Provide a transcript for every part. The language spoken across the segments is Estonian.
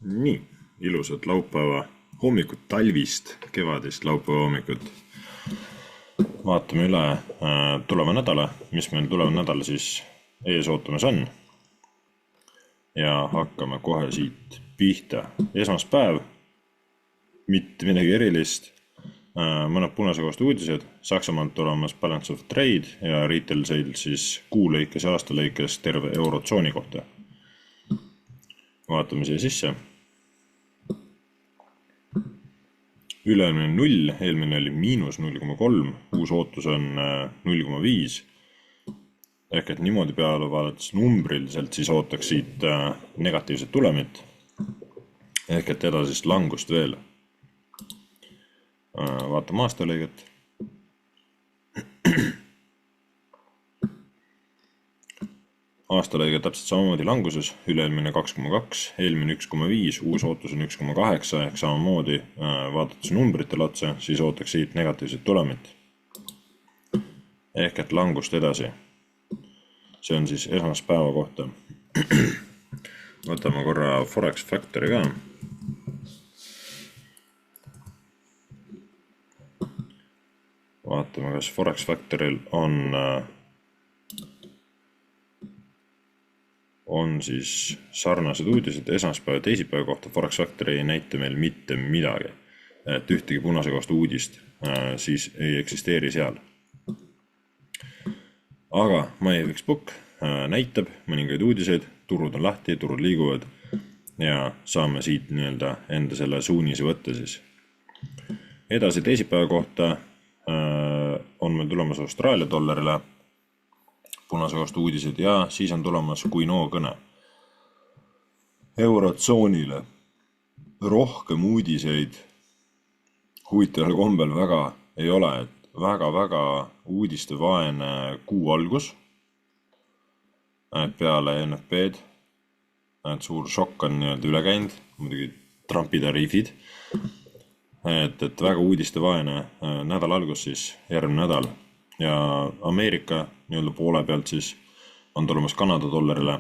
Nii, ilusat laupäeva hommikut, talvist, kevadist laupäeva hommikut. Vaatame üle tuleva nädala, mis meil tuleva nädala siis ees ootamas on. Ja hakkame kohe siit pihta. Esmaspäev, mitte midagi erilist. Mõned punasekohast uudised, Saksamaalt tulemas Balance of Trade ja retail sales siis kuu lõikes ja aasta lõikes terve eurotsooni kohta. Vaatame siia sisse. Üleilmine 0, eelmine oli -0,3, uus ootus on 0,5. Ehk et niimoodi peale vaadates numbriliselt siis ootaks siit negatiivset tulemit. Ehk et edasist langust veel. Vaatame aastalõiget. Aastalõige täpselt samamoodi languses, üleilmine 2,2, eelmine 1,5, uus ootus on 1,8 ehk samamoodi vaadates numbritele otsa, siis ootaks siit negatiivset tulemit. Ehk et langust edasi. See on siis esmaspäeva kohta. Võtame korra Forex Factori ka. Vaatame, kas Forex Factoril on siis sarnased uudised esmaspäeva ja teisipäeva kohta. Forex Factory ei näita meil mitte midagi. Et ühtegi punasekohast uudist siis ei eksisteeri seal. Aga MyFXBook näitab mõningaid uudiseid, turud on lahti, turud liiguvad ja saame siit nii-öelda enda selle suunise võtta siis. Edasi teisipäeva kohta on meil tulemas Austraalia dollarile punasekohast uudised ja siis on tulemas Guino kõne. Eurotsoonile rohkem uudiseid huvitaval kombel väga ei ole, et väga uudiste vaene kuu algus peale NFP-d, et suur šokk on nii-öelda üle käinud, muidugi Trumpi tariifid, et väga uudiste vaene nädal algus siis järgmine nädal ja Ameerika nii-öelda poole pealt siis on tulemas Kanada dollarile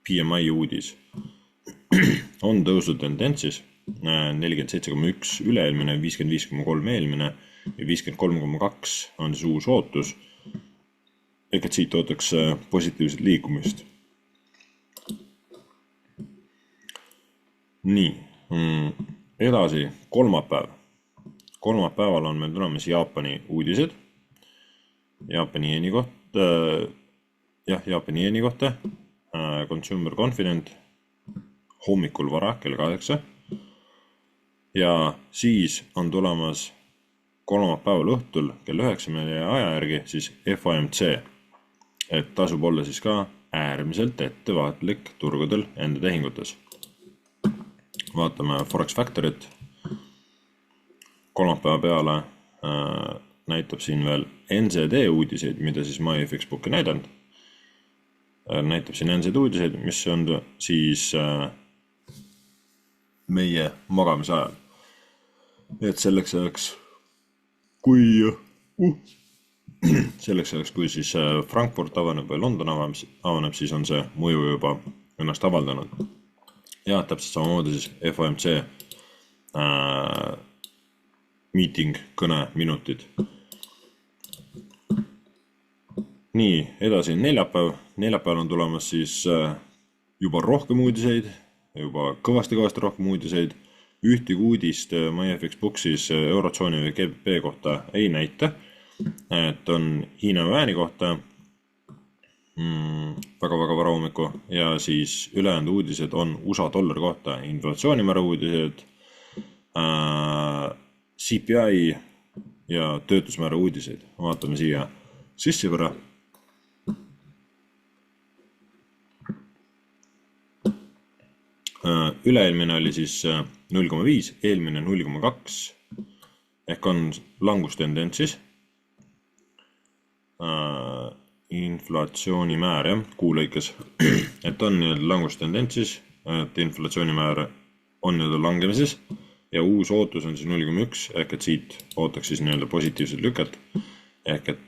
PMI uudis. On tõusnud tendentsis 47,1 üleelmine, 55,3 eelmine ja 53,2 on siis uus ootus. Ehk et siit ootaks positiivset liikumist. Nii, edasi kolmapäev. Kolmapäeval on meil tulemas Jaapani uudised. Jaapani jeeni kohta. Consumer Confident hommikul vara kell 8. Ja siis on tulemas kolmapäeval õhtul kell 9 meie aja järgi siis FOMC. Et tasub olla siis ka äärmiselt ettevaatlik turgudel enda tehingutes. Vaatame Forex Factorit. Kolmapäeva peale näitab siin veel NZD uudiseid, mida siis MyFXBook ei näidanud. Näitab siin NZD uudiseid, mis on siis meie magamise ajal. Et selleks ajaks, kui siis Frankfurt avaneb või London avaneb, siis on see mõju juba ennast avaldanud. Ja täpselt samamoodi siis FOMC meeting, kõne, minutid. Nii, edasi neljapäev. Neljapäeval on tulemas siis juba rohkem uudiseid, juba kõvasti rohkem uudiseid. Ühtegi uudist MyFXBook siis eurotsooni või GBP kohta ei näita. Et on Hiina vääni kohta väga varahommikul ja siis ülejäänud uudised on USA dollari kohta, inflatsioonimäära uudised, CPI ja töötusmäära uudiseid. Vaatame siia sisse võrra. Üleelmine oli siis 0,5, eelmine 0,2 ehk on langustendentsis. Inflatsioonimäär kuu lõikes, et on nii-öelda langustendentsis, et inflatsioonimäär on nii-öelda langemises ja uus ootus on siis 0,1 ehk et siit ootaks siis nii-öelda positiivset lüket ehk et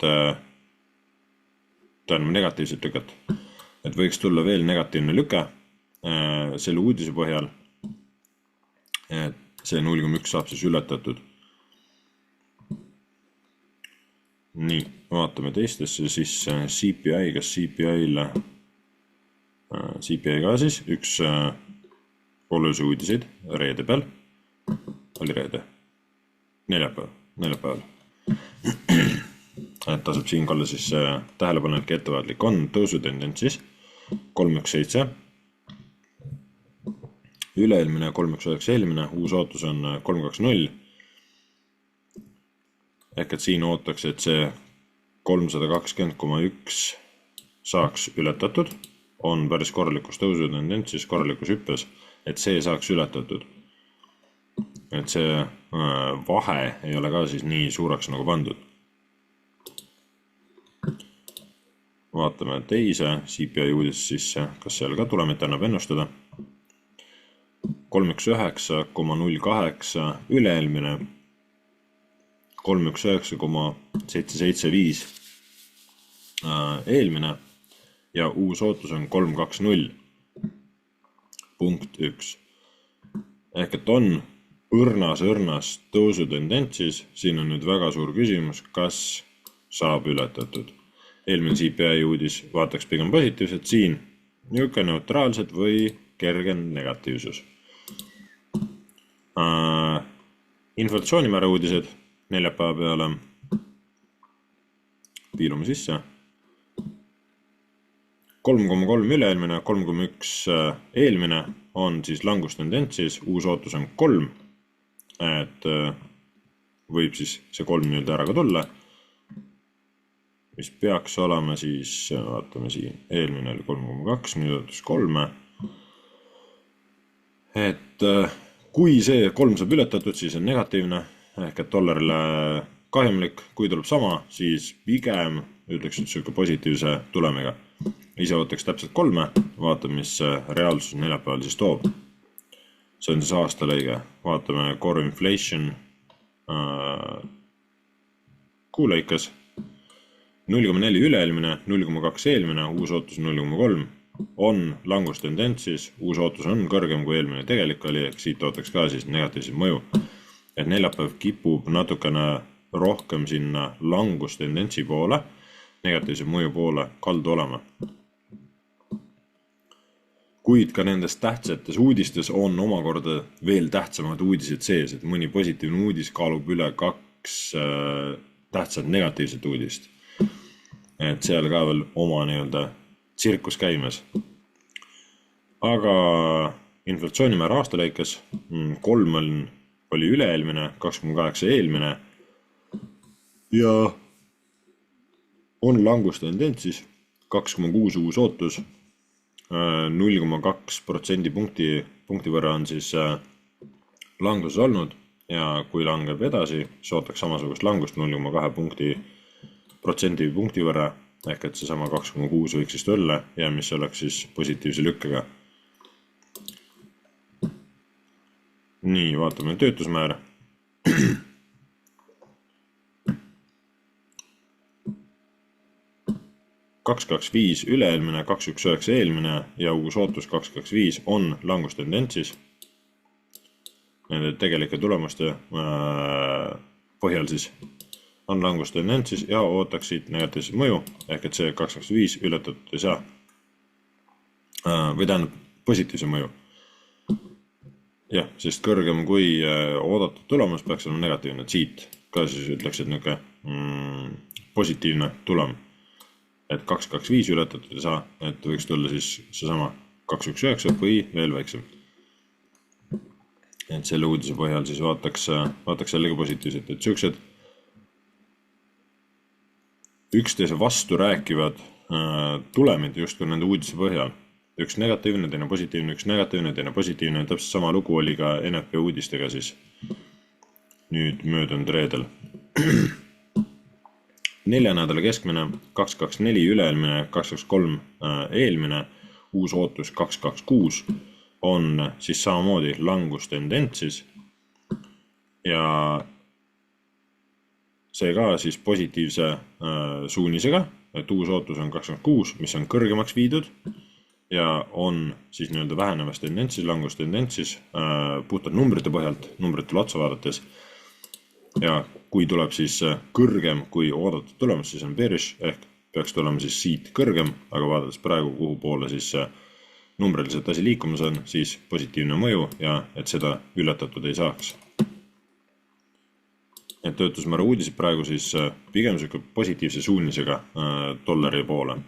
tähendab negatiivset lüket, et võiks tulla veel negatiivne lüke selle uudise põhjal, et see 0,1 saab siis ületatud. Nii, vaatame teistesse siis CPI, kas CPI ka siis üks olulisi uudiseid reede peal, oli reede, neljapäeval. Tasub siinkohal siis tähelepanelik ettevaatlik on tõusutendentsis 317, üle-eelmine 319 eelmine, uus ootus on 320, ehk et siin ootaks, et see 320,1 saaks ületatud, on päris korralikus tõusutendentsis, korralikus hüppes, et see saaks ületatud. Et see vahe ei ole ka siis nii suureks nagu pandud. Vaatame teise CPI uudist sisse, kas seal ka tulemit annab ennustada. 319,08 üle-eelmine, 319,775 eelmine ja uus ootus on 320.1. Ehk et on õrnas tõusutendentsis, siin on nüüd väga suur küsimus, kas saab ületatud. Eelmine CPI uudis vaataks pigem positiivselt, siin niuke neutraalselt või kerge negatiivsus. Inflatsioonimäära uudised neljapäeva peale. Piilume sisse. 3,3 üle-eelmine, 3,1 eelmine on siis langustendentsis, uus ootus on 3, et võib siis see 3 nüüd ära ka tulla, mis peaks olema siis, vaatame siin, eelmine oli 3,2, nüüd ootus 3, et kui see 3 saab ületatud, siis on negatiivne, ehk et dollarile kahjumlik, kui tuleb sama, siis pigem ütleks üldse positiivse tulemiga. Ise ootaks täpselt 3, vaatame, mis reaalsus neljapäeval siis toob. See on siis aastalõige, vaatame core inflation kuulõikas 0,4 üle-eelmine, 0,2 eelmine, uus ootus 0,3 on langustendentsis, uus ootus on kõrgem kui eelmine tegelik oli, ehk siit ootaks ka siis negatiivset mõju. Et neljapäev kipub natukene rohkem sinna langustendentsi poole, negatiivse mõju poole kaldu olema. Kuid ka nendes tähtsates uudistes on omakorda veel tähtsamad uudised sees, et mõni positiivne uudis kaalub üle 2 tähtsat negatiivset uudist. Et seal ka veel oma nii-öelda tsirkus käimas. Aga inflatsioonimäär aastalõikes 3 oli üle-eelmine, 2,8 eelmine ja on langustendentsis 2,6 uus ootus, 0,2% punkti võrra on siis langus olnud ja kui langeb edasi, siis ootaks samasugust langust 0,2% punkti võrra, ehk et see sama 2,6 võiks siis tulla ja mis oleks siis positiivse lükkega. Nii, vaatame töötusmäär. $225 üle-eelmine, 219 eelmine ja uus ootus 225 on langustendentsis. Nende tegelike tulemuste põhjal siis on langustendentsis ja ootaksid negatiivset mõju, ehk et see 225 ületatud ei saa. Või tähendab positiivse mõju. Jah, sest kõrgem kui oodatud tulemus peaks olema negatiivne, et siit ka siis ütleks, et niuke positiivne tulem. Et 225 ületatud ei saa, et võiks tulla siis seesama 219 või veel väiksem. Et selle uudise põhjal siis vaataks jällegi positiivselt, et siuksed üksteise vastu rääkivad tulemid justkui nende uudise põhjal. Üks negatiivne, teine positiivne, üks negatiivne, teine positiivne. Täpselt sama lugu oli ka NFP uudistega siis nüüd möödunud reedel. 4 nädala keskmine 224 üle-eelmine, 223 eelmine, uus ootus 226 on siis samamoodi langustendentsis ja see ka siis positiivse suunisega, et uus ootus on 226, mis on kõrgemaks viidud ja on siis nii-öelda vähenevas tendentsis, langustendentsis puhtalt numbrite põhjalt, numbritele otsa vaadates. Ja kui tuleb siis kõrgem kui oodatud tulemus, siis on bearish ehk peaks tulema siis siit kõrgem, aga vaadates praegu kuhu poole siis numbriliselt asi liikumas on, siis positiivne mõju ja et seda ületatud ei saaks. Et töötusmäära uudised praegu siis pigem selline positiivse suunisega dollari poole.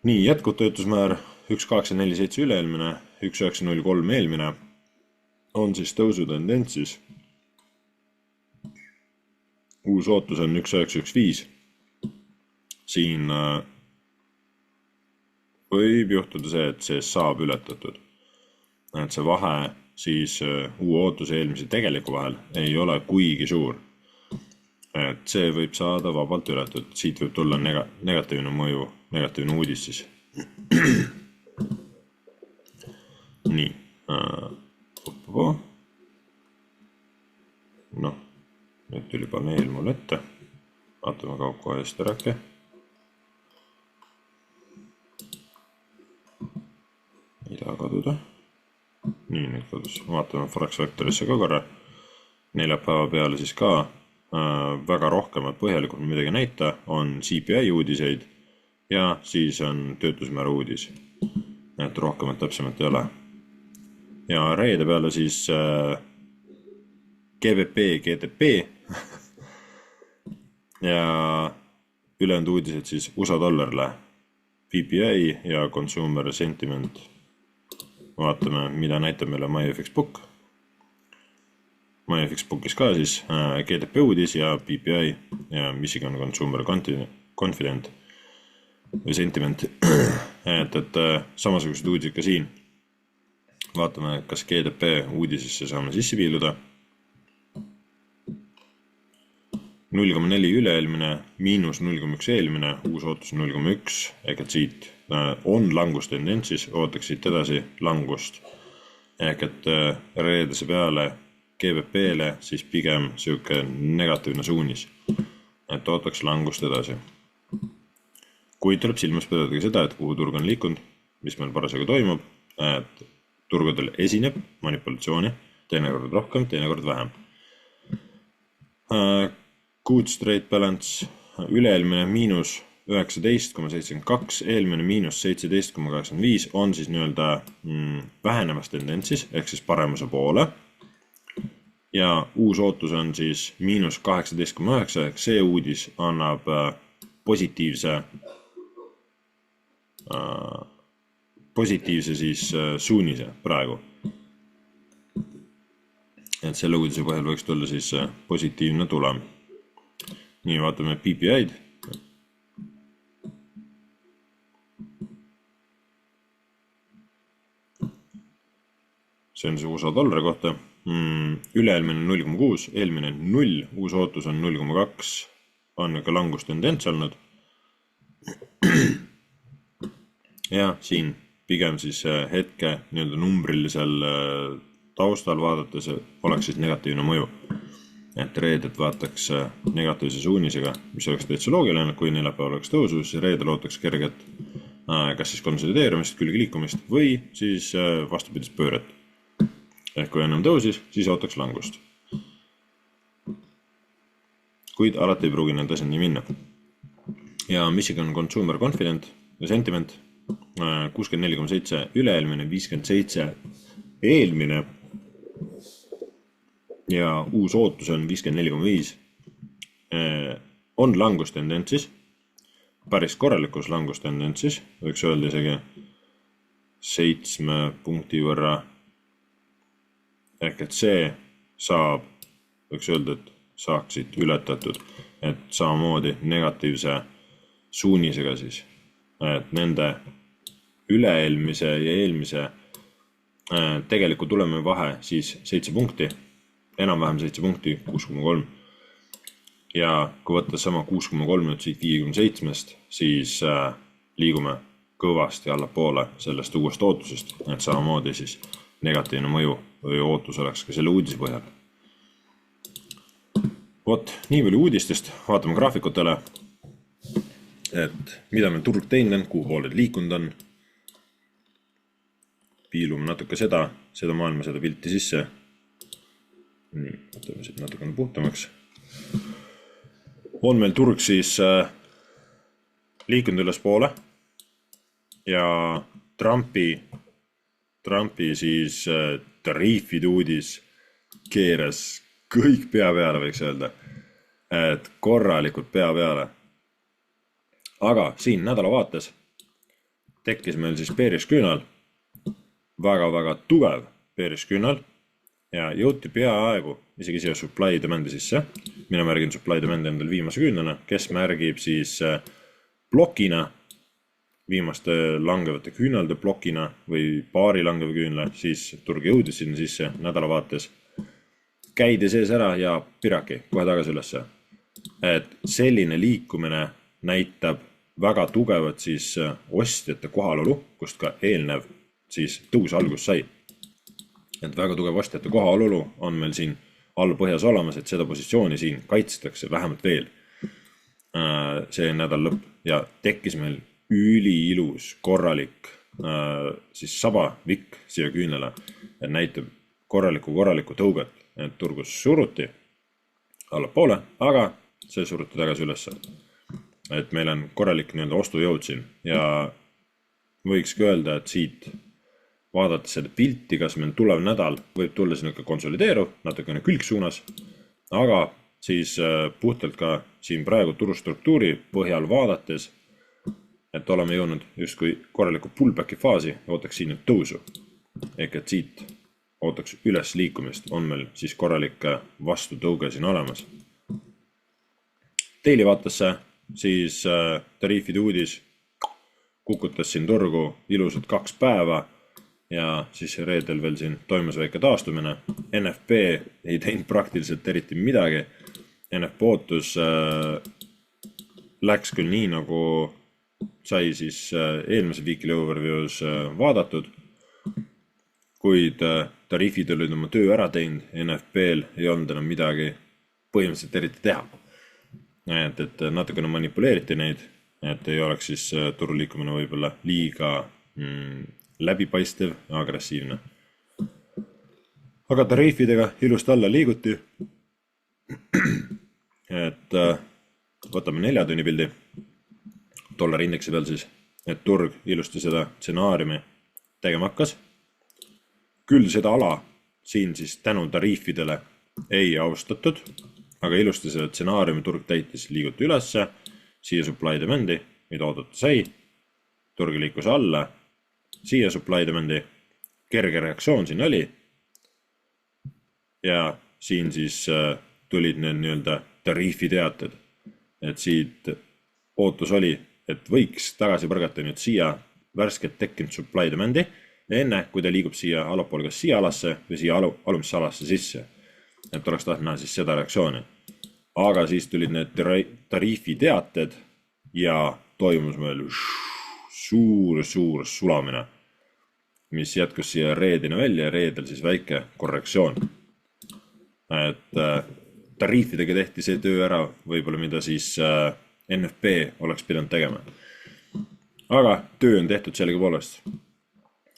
Nii, jätkub töötusmäär 1,847 üleelmine, 1,903 eelmine on siis tõusutendentsis. Uus ootus on 1,915. Siin võib juhtuda see, et see saab ületatud. Et see vahe siis uue ootuse eelmise tegeliku vahel ei ole kuigi suur. Et see võib saada vabalt ületatud. Siit võib tulla negatiivne mõju, negatiivne uudis siis. Nii. Noh, nüüd tuli paneel mul ette. Vaatame kauku ajast ärake. Ei taha kaduda. Nii, nüüd kadus. Vaatame Forex Vectorisse ka korra. Neljapäeva peale siis ka väga rohkemat põhjalikult midagi näita on CPI uudiseid ja siis on töötusmäära uudis. Et rohkemat täpsemalt ei ole. Ja reede peale siis GBP, GTP ja ülejäänud uudised siis USA dollarile, PPI ja consumer sentiment. Vaatame, mida näitab meile MyFX Book. MyFX Bookis ka siis GDP uudis ja PPI ja Michigan Consumer Confident või sentiment. et samasugused uudised ka siin. Vaatame, kas GDP uudisesse saame sisse piiluda. 0,4 üleelmine, miinus 0,1 eelmine, uus ootus 0,1, ehk et siit on langustendentsis, ootaks siit edasi langust. Ehk et reedese peale GBP-le siis pigem siuke negatiivne suunis, et ootaks langust edasi. Kuid tuleb silmas pidada ka seda, et kuhu turg on liikunud, mis meil parasjagu toimub, et turgudel esineb manipulatsiooni, teinekord rohkem, teinekord vähem. Good straight balance, üleelmine miinus 19,72, eelmine miinus 17,85 on siis nii-öelda vähenevas tendentsis, ehk siis paremuse poole. Ja uus ootus on siis miinus 18,9, ehk see uudis annab positiivse siis suunise praegu. Et selle uudise põhjal võiks tulla siis positiivne tulem. Nii, vaatame PPI-d. See on see USA dollari kohta. Üleelmine 0,6, eelmine 0, uus ootus on 0,2, on ka langustendents olnud. Ja siin pigem siis hetke nii-öelda numbrilisel taustal vaadates oleks siis negatiivne mõju. Et reedet vaataks negatiivse suunisega, mis oleks täitsa loogiline, kui neljapäeval oleks tõusu, siis reedel ootaks kerget kas siis konsolideerimist, külge liikumist või siis vastupidist pööret. Ehk kui ennem tõusis, siis ootaks langust. Kuid alati ei pruugi need asjad nii minna. Ja Michigan Consumer Confident ja Sentiment 64,7 üleelmine, 57 eelmine ja uus ootus on 54,5 on langustendentsis, päris korralikus langustendentsis, võiks öelda isegi 7 punkti võrra. Ehk et see saab, võiks öelda, et saaksid ületatud, et samamoodi negatiivse suunisega siis, et nende üleelmise ja eelmise tegeliku tulemi vahe siis 7 punkti, enam-vähem 7 punkti, 6,3. Ja kui võtta sama 6,3 nüüd siit 57-st, siis liigume kõvasti allapoole sellest uuest ootusest, et samamoodi siis negatiivne mõju või ootus oleks ka selle uudise põhjal. Vot, nii palju uudistest, vaatame graafikutele. et mida meil turg teinud on, kuhu poole liikunud on. Piilume natuke seda maailma, seda pilti sisse. Nii, võtame siit natukene puhtamaks. On meil turg siis liikunud üles poole ja Trumpi siis tariifide uudis keeras kõik pea peale, võiks öelda, et korralikult pea peale. Aga siin nädala vaates tekkis meil siis bearish-küünal, väga-väga tugev bearish-küünal ja jõuti peaaegu isegi siia supply demand'i sisse. Mina märgin supply demand'i endal viimase küünlana, kes märgib siis blokina, viimaste langevate küünalde blokina või paari langeva küünla, siis turg jõudis sinna sisse nädala vaates. Käidi sees ära ja piraki kohe tagasi ülesse. Et selline liikumine näitab väga tugevat siis ostjate kohalolu, kust ka eelnev siis tõus algus sai. Et väga tugev ostjate kohalolu on meil siin all põhjas olemas, et seda positsiooni siin kaitstakse vähemalt veel see nädal lõpp ja tekkis meil üliilus korralik siis saba vikk siia küünele, et näitab korralikku tõuget, et turgus suruti allapoole, aga see suruti tagasi ülesse. Et meil on korralik nii-öelda ostujõud siin ja võikski öelda, et siit vaadates seda pilti, kas meil tulev nädal võib tulla siin konsolideeruv, natukene külgsuunas, aga siis puhtalt ka siin praegu turustruktuuri põhjal vaadates, et oleme jõudnud justkui korraliku pullbacki faasi ja ootaks siin nüüd tõusu. Ehk et siit ootaks üles liikumist, on meil siis korralik vastutõuge siin olemas. Daily vaatesse siis tariifide uudis kukutas siin turgu ilusad 2 päeva ja siis reedel veel siin toimus väike taastumine. NFP ei teinud praktiliselt eriti midagi. NFP ootus läks küll nii, nagu sai siis eelmise weekly overviews vaadatud, kuid tariifid olid oma töö ära teinud, NFP-l ei olnud enam midagi põhimõtteliselt eriti teha. Et natukene manipuleeriti neid, et ei oleks siis turuliikumine võib-olla liiga läbipaistev ja agressiivne. Aga tariifidega ilusti alla liiguti. Et võtame 4 tunni pildi dollari indeksi peal siis, et turg ilusti seda stsenaariumi tegema hakkas. Küll seda ala siin siis tänu tariifidele ei austatud, aga ilusti seda stsenaariumi turg täitis, liiguti ülesse, siia supply demand'i, mida oodata sai, turg liikus alla, siia supply demand'i, kerge reaktsioon siin oli ja siin siis tulid need nii-öelda tariifiteated, et siit ootus oli, et võiks tagasi põrgata nüüd siia värsket tekkinud supply demand'i enne, kui ta liigub siia allapool kas siia alasse või siia alumisse alasse sisse. Et oleks tahtnud näha siis seda reaktsiooni. Aga siis tulid need tariifiteated ja toimus meil suur sulamine, mis jätkus siia reedina välja ja reedel siis väike korrektsioon. Et tariifidega tehti see töö ära, võib-olla mida siis NFP oleks pidanud tegema. Aga töö on tehtud sellegi poolest,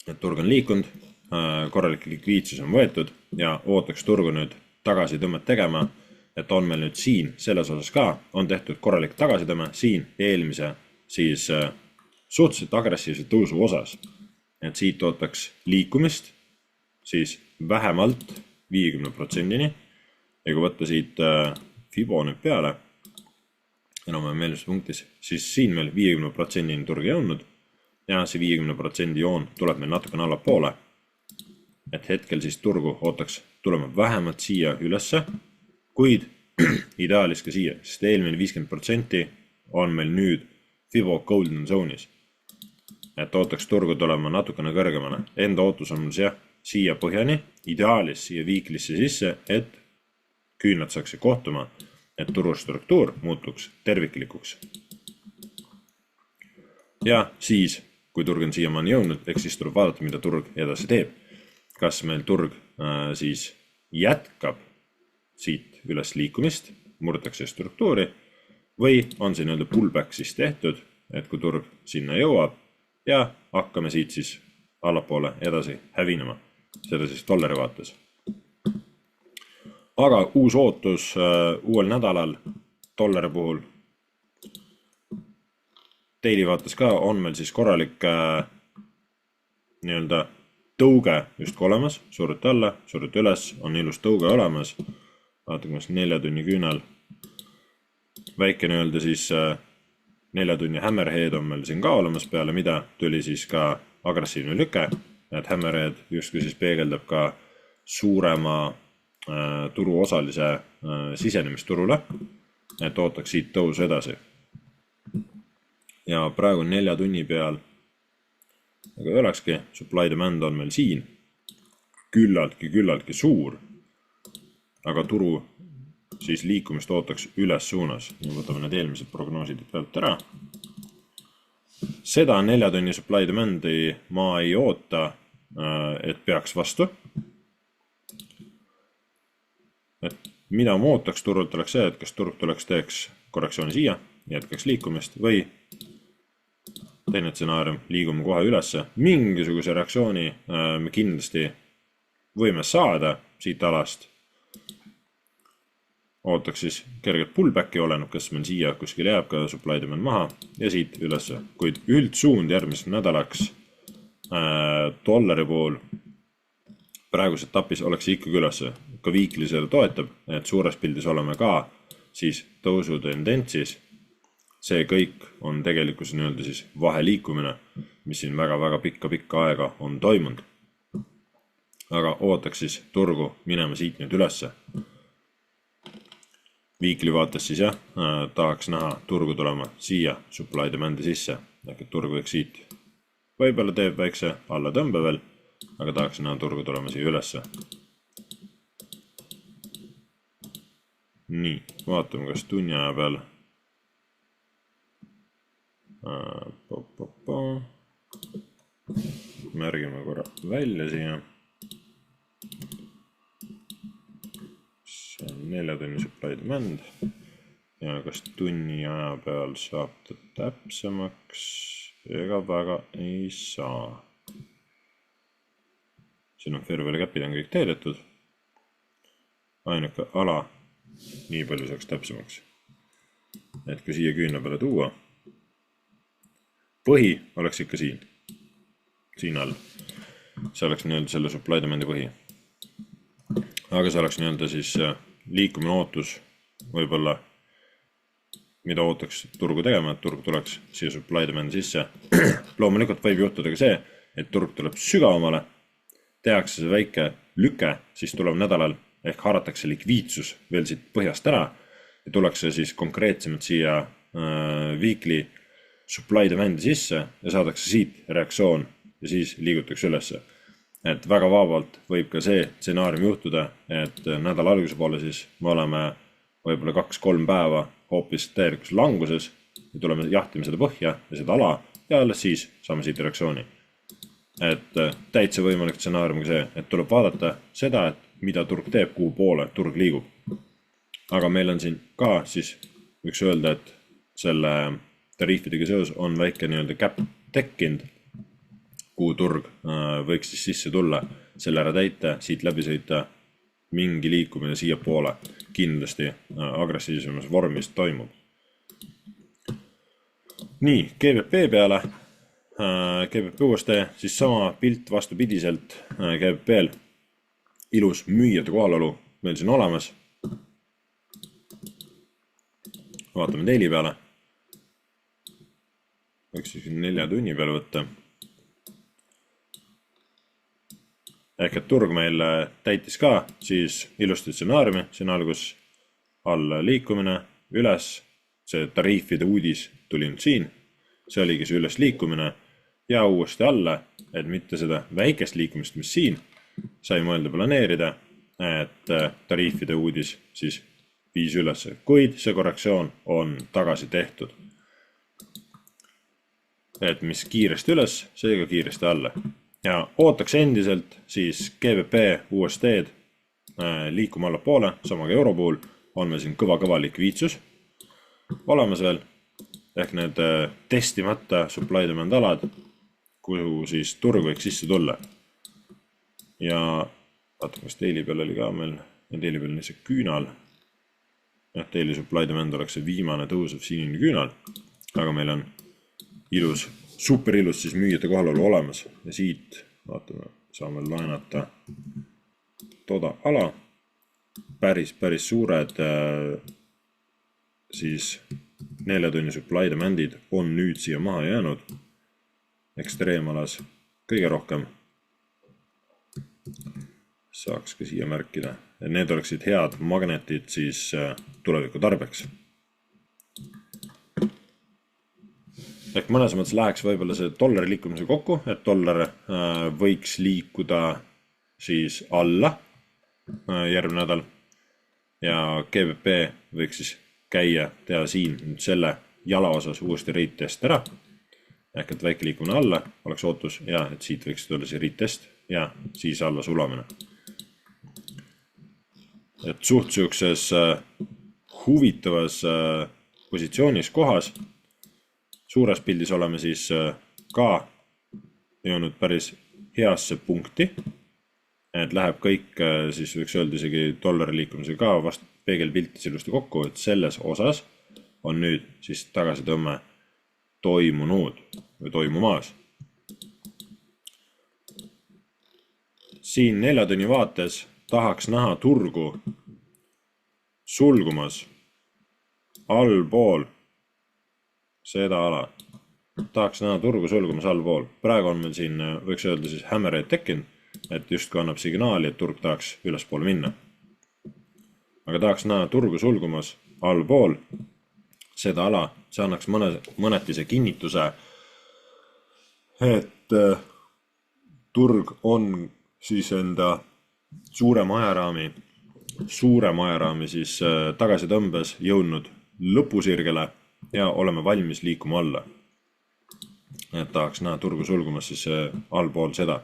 et turg on liikunud, korralik likviidsus on võetud ja ootaks turgu nüüd tagasitõmmet tegema, et on meil nüüd siin selles osas ka, on tehtud korralik tagasitõmme siin eelmise siis suhteliselt agressiivse tõusu osas. Et siit ootaks liikumist siis vähemalt 50%-ni ja kui võtta siit Fibo nüüd peale, enam-vähem meelsuspunktis, siis siin meil 50%-ni turg jõudnud ja see 50% joon tuleb meil natukene allapoole. Et hetkel siis turgu ootaks tulema vähemalt siia ülesse, kuid ideaalis ka siia, sest eelmine 50% on meil nüüd Fibo Golden Zone'is. Et ootaks turgu tulema natukene kõrgemana. Enda ootus on siia põhjani, ideaalis siia viiklisse sisse, et küünlad saaks kohtuma, et turustruktuur muutuks terviklikuks. Ja siis, kui turg on siiamaani jõudnud, eks siis tuleb vaadata, mida turg edasi teeb. Kas meil turg siis jätkab siit üles liikumist, murtakse struktuuri või on see nii-öelda pullback siis tehtud, et kui turg sinna jõuab ja hakkame siit siis allapoole edasi hävinema, seda siis dollari vaates. Aga uus ootus uuel nädalal dollari puhul daily vaates ka on meil siis korralik nii-öelda tõuge justkui olemas, surute alla, surute üles, on ilus tõuge olemas. Vaatame, kas 4 tunni küünal. Väike nii-öelda siis 4 tunni hammerhead on meil siin ka olemas, peale mida tuli siis ka agressiivne lüke, et hammerhead justkui siis peegeldab ka suurema turuosalise sisenemisturule, et ootaks siit tõusu edasi. Ja praegu 4 tunni peal, aga ei olekski, supply demand on meil siin küllaltki suur, aga turu siis liikumist ootaks üles suunas. Ja võtame need eelmised prognoosid pealt ära. Seda 4 tunni supply demandi ma ei oota, et peaks vastu. Et mida ma ootaks turult oleks see, et kas turg tuleks teeks korrektsiooni siia, jätkaks liikumist või teine stsenaarium, liigume kohe ülesse. Mingisuguse reaktsiooni me kindlasti võime saada siit alast. Ootaks siis kerget pullbacki, oleneb, kas meil siia kuskil jääb ka supply demand maha ja siit ülesse. Kuid üldsuund järgmiseks nädalaks dollari pool praeguses etapis oleks ikkagi ülesse. Ka weekly seda toetab, et suures pildis oleme ka siis tõusu tendentsis. See kõik on tegelikult nii-öelda siis vaheliikumine, mis siin väga pikka aega on toimunud. Aga ootaks siis turgu minema siit nüüd ülesse. Weekly vaates siis jah, tahaks näha turgu tulema siia supply demandi sisse, ehk et turgu võiks siit. Võib-olla teeb väikse alla tõmbe veel, aga tahaks näha turgu tulema siia ülesse. Nii, vaatame, kas tunni aja peal märgime korra välja siia. See on 4 tunni supply demand ja kas tunni aja peal saab ta täpsemaks? Ega väga ei saa. Siin on fair value cap'id on kõik teedetud. Ainuke ala nii palju saaks täpsemaks. Et kui siia küünla peale tuua, põhi oleks ikka siin all. See oleks nii-öelda selle supply demandi põhi. Aga see oleks nii-öelda siis liikumine ootus võib-olla, mida ootaks turgu tegema, et turg tuleks siia supply demandi sisse. Loomulikult võib juhtuda ka see, et turg tuleb sügavamale, tehakse see väike lüke, siis tuleb nädalal ehk haaratakse likviidsus veel siit põhjast ära ja tullakse siis konkreetsemalt siia weekly supply demandi sisse ja saadakse siit reaktsioon ja siis liigutakse ülesse. Et väga vabalt võib ka see stsenaarium juhtuda, et nädala alguse poole siis me oleme võib-olla 2-3 päeva hoopis täielikus languses ja tuleme jahtime seda põhja ja seda ala ja alles siis saame siit reaktsiooni. Et täitsa võimalik stsenaarium ka see, et tuleb vaadata seda, et mida turg teeb, kuhu poole turg liigub. Aga meil on siin ka siis võiks öelda, et selle tariifidega seos on väike nii-öelda cap tekkinud, kuhu turg võiks siis sisse tulla, selle ära täita, siit läbi sõita, mingi liikumine siia poole kindlasti agressiivsemas vormis toimub. Nii, GBP peale, GBP USD, siis sama pilt vastupidiselt GBP-l, ilus müüjate kohalolu meil siin olemas. Vaatame daily peale. Võiks siis 4 tunni peale võtta. Ehk et turg meil täitis ka siis ilusti stsenaariumi, siin algus alla liikumine, üles, see tariifide uudis tuli nüüd siin, see oligi see üles liikumine ja uuesti alla, et mitte seda väikest liikumist, mis siin sai mõelda planeerida, et tariifide uudis siis viis üles, kuid see korrektsioon on tagasi tehtud. Et mis kiiresti üles, seega kiiresti alla. Ja ootaks endiselt siis GBP USD-d liikuma alla poole, samaga euro puhul on meil siin kõva likviidsus. olemas veel, ehk need testimata supply demand alad, kuhu siis turg võiks sisse tulla. Ja vaata, kas daily peal oli ka meil, daily peal on see küünal, daily supply demand oleks see viimane tõusev sinine küünal, aga meil on ilus, super ilus siis müüjate kohalolu olemas ja siit vaatame, saame laenata toda ala, päris suured siis 4 tunni supply demandid on nüüd siia maha jäänud, ekstreemalas kõige rohkem. Saaks ka siia märkida, et need oleksid head magnetid siis tuleviku tarbeks. Ehk mõnes mõttes läheks võib-olla see dollari liikumise kokku, et dollar võiks liikuda siis alla järgmine nädal ja GBP võiks siis käia, teha siin selle jala osas uuesti retest ära. Ehk et väike liikumine alla oleks ootus ja et siit võiks tulla see retest ja siis alla sulamine. Et suht siukses huvitavas positsioonis kohas. Suures pildis oleme siis ka jõudnud päris heasse punkti, et läheb kõik, siis võiks öelda isegi dollari liikumise ka vast peegelpiltis ilusti kokku, et selles osas on nüüd siis tagasitõmme toimunud või toimumas. Siin 4 tunni vaates tahaks näha turgu sulgumas allpool seda ala. Tahaks näha turgu sulgumas allpool. Praegu on meil siin, võiks öelda siis hammerhead tekkinud, et just kui annab signaali, et turg tahaks ülespoole minna. Aga tahaks näha turgu sulgumas allpool seda ala, see annaks mõnetise kinnituse, et turg on siis enda suurema ajaraami siis tagasitõmbes jõudnud lõpusirgele ja oleme valmis liikuma alla. Et tahaks näha turgu sulgumas siis allpool seda.